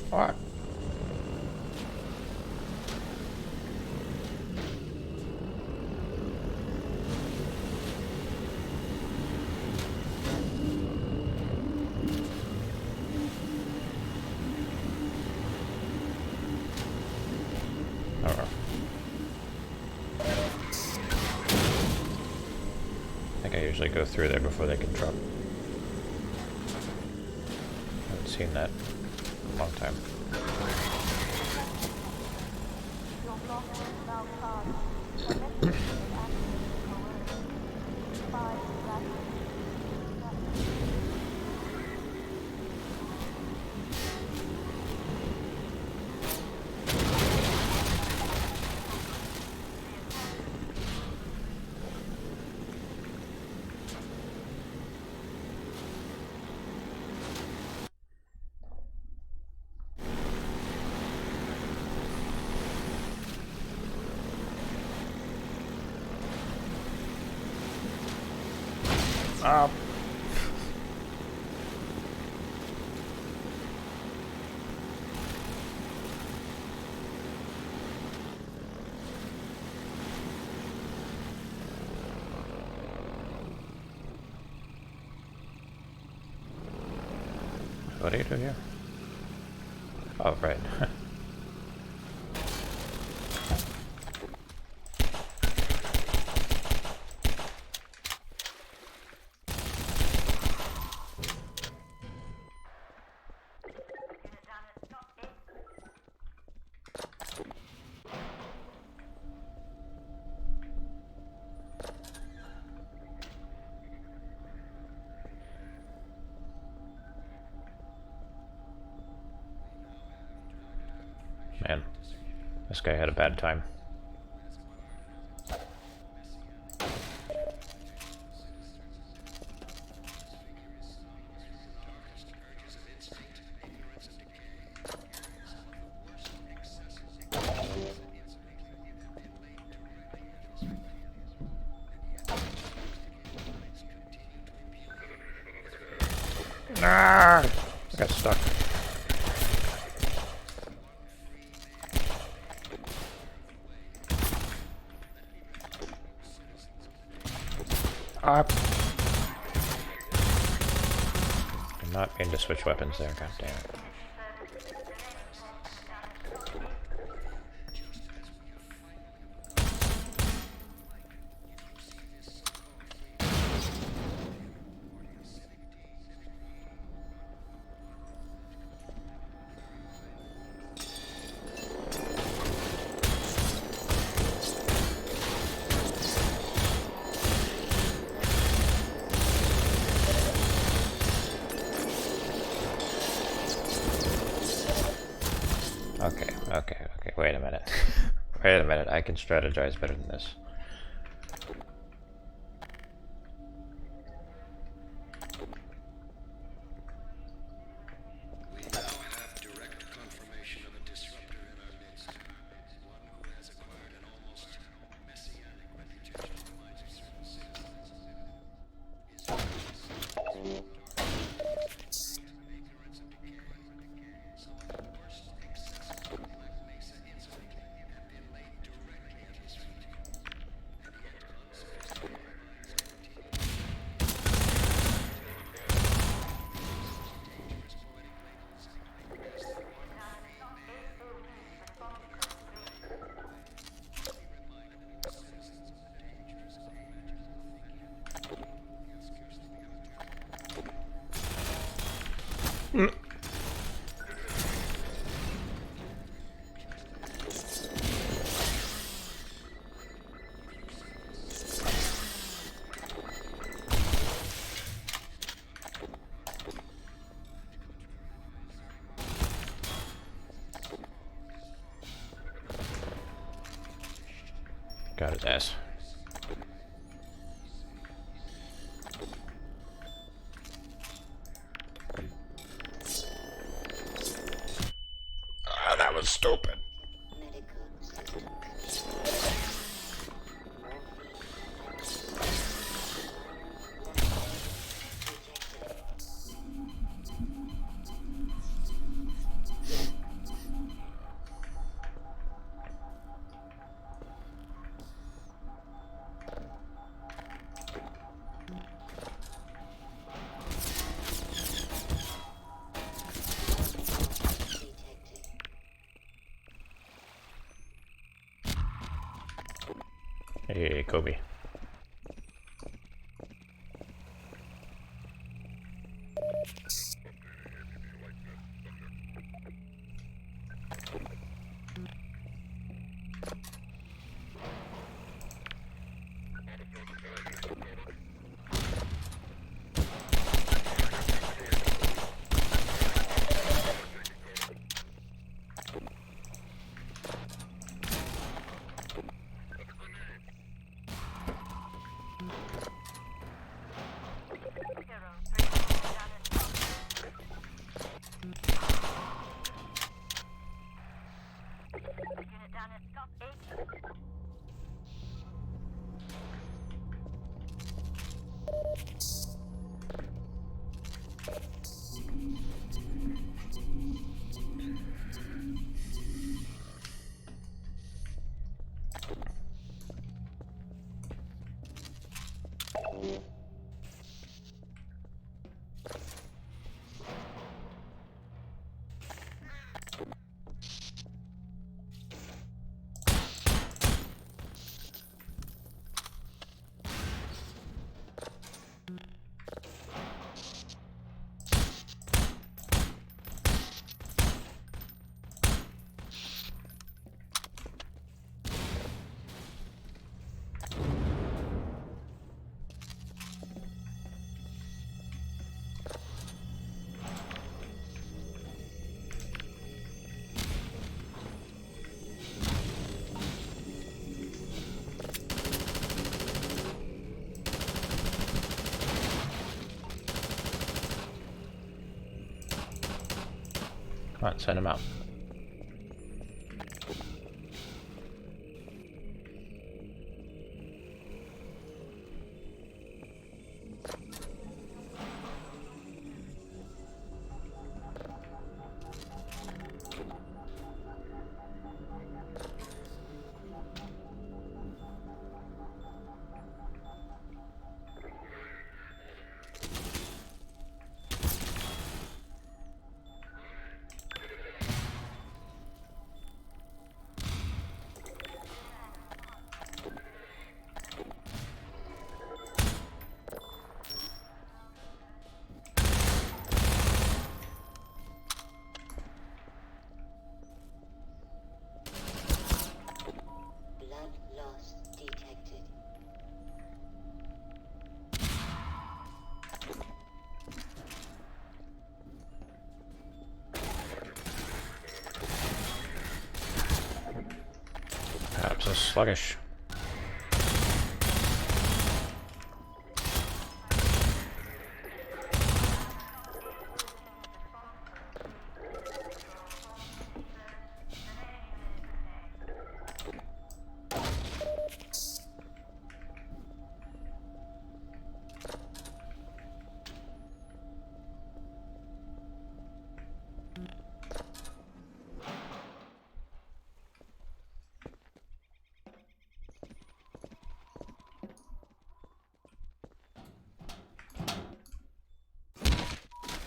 What? I think I usually go through there before they can drop. Haven't seen that in a long time. What do you do here? Oh, right. Man, this guy had a bad time. Ah! I got stuck. Did not mean to switch weapons there, god damn it. Okay, wait a minute. Wait a minute, I can strategize better than this. Got his ass. Ah, that was stupid. Hey, Kobe. Come on, send him out. Perhaps so sluggish.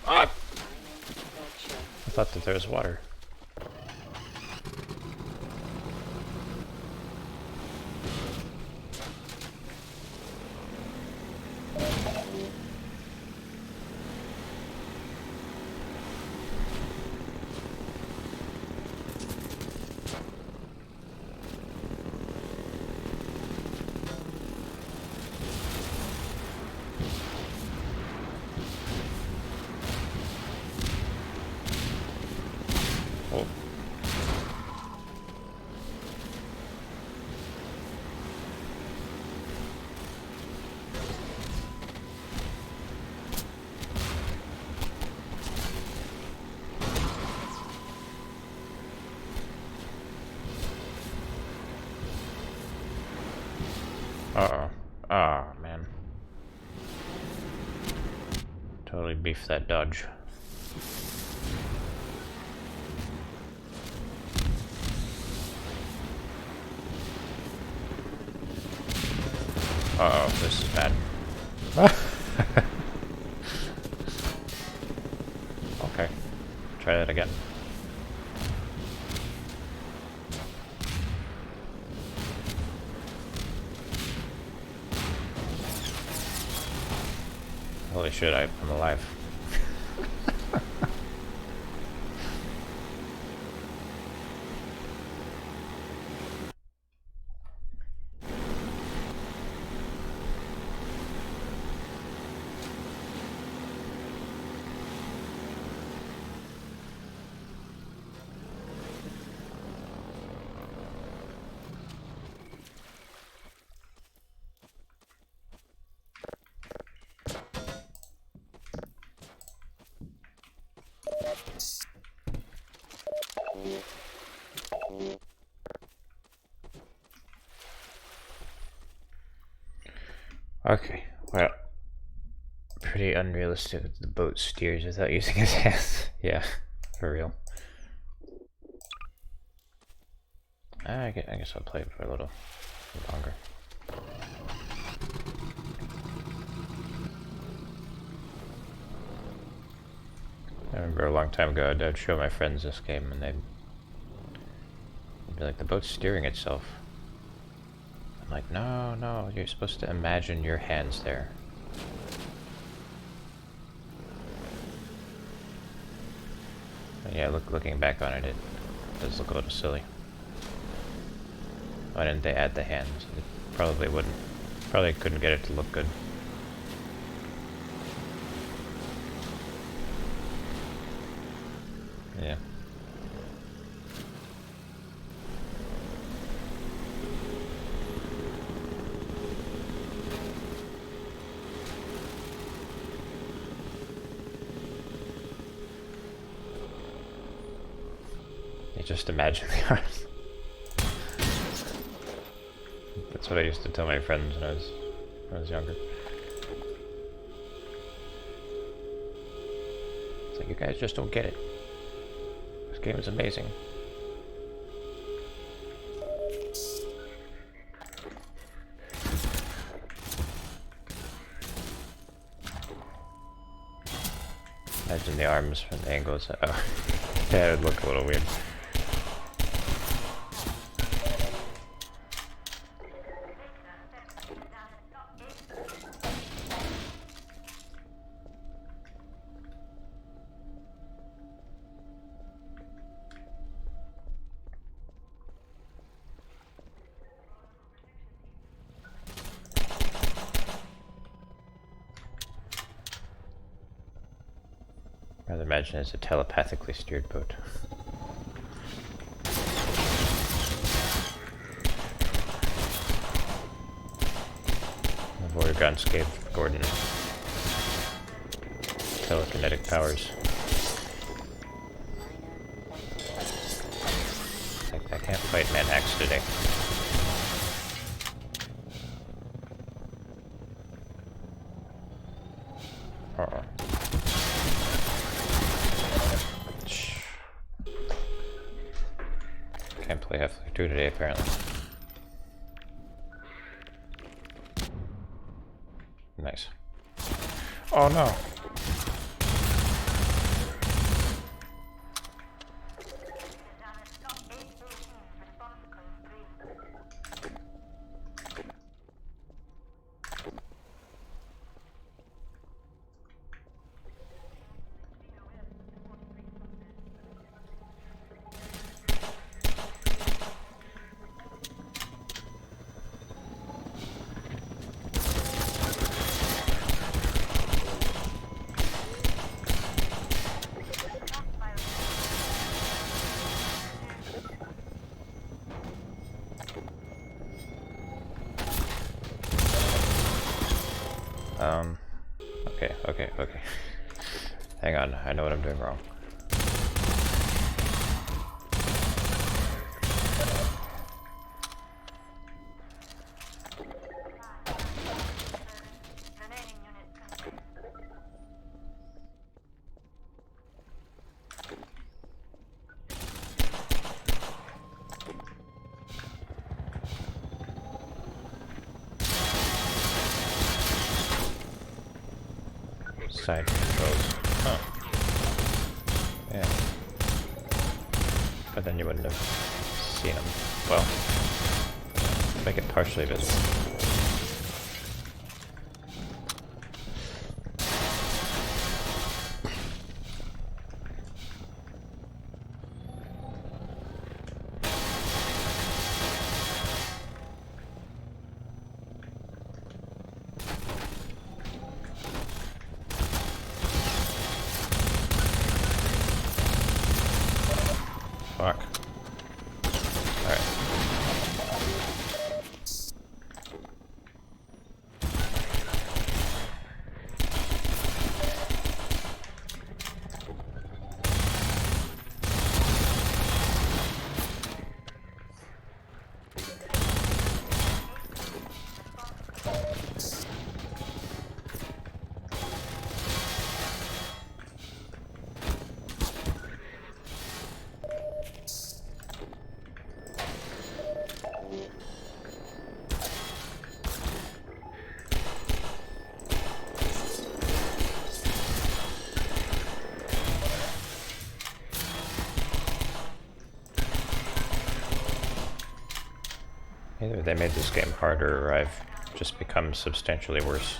Ah! I thought that there was water. Oh. Uh-oh. Oh, man. Totally beefed that dodge. Uh-oh, this is bad. Okay. Try that again. Holy shit, I'm alive. Okay, well, pretty unrealistic that the boat steers without using his hands. Yeah, for real. I guess I'll play it for a little longer. I remember a long time ago I'd show my friends this game and they'd be like, the boat's steering itself. I'm like, no, no, you're supposed to imagine your hands there. But yeah, looking back on it, it does look a little silly. Why didn't they add the hands? It probably wouldn't. Probably couldn't get it to look good. Yeah. just imagine the arms. That's what I used to tell my friends when I was younger. It's like, you guys just don't get it. This game is amazing. Imagine the arms from the angles. Oh, yeah, it would look a little weird. Rather imagine it's a telepathically steered boat. Vortigaunt's gave Gordon telekinetic powers. I can't fight Manax today. Can't play Half-Life 2 today, apparently. Nice. Oh no! Okay. Hang on, I know what I'm doing wrong. Side controls. Huh. Yeah. But then you wouldn't have seen them. Well, make it partially visible. Fuck. Alright. Either they made this game harder, or I've just become substantially worse.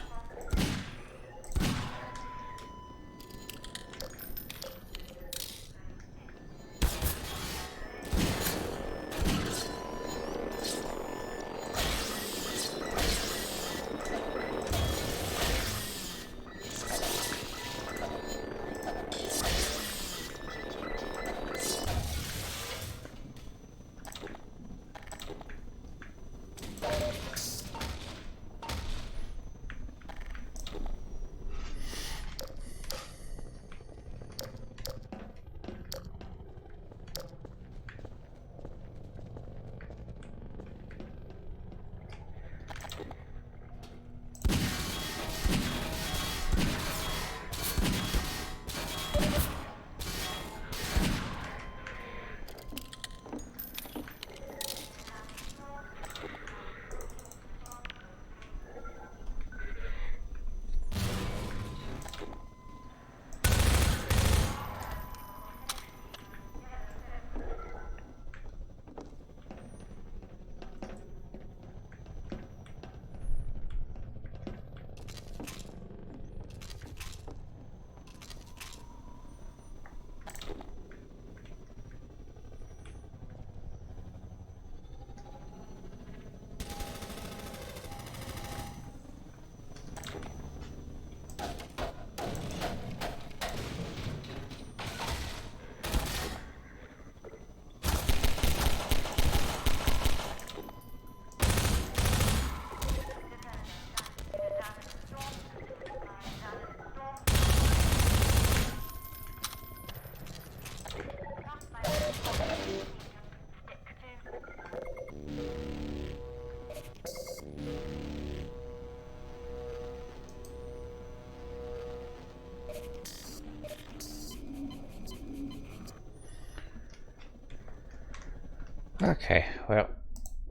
Okay, well,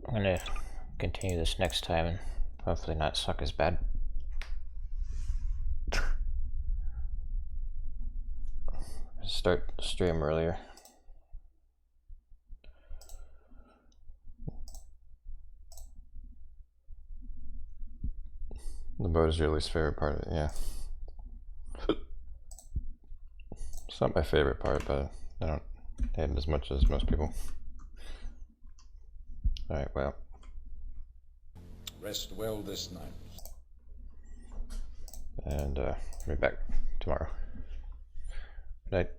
I'm gonna continue this next time and hopefully not suck as bad. Start the stream earlier. The boat is your least favorite part of it, yeah. It's not my favorite part, but I don't hate it as much as most people. Alright, well. Rest well this night. And we'll be back tomorrow. Good night.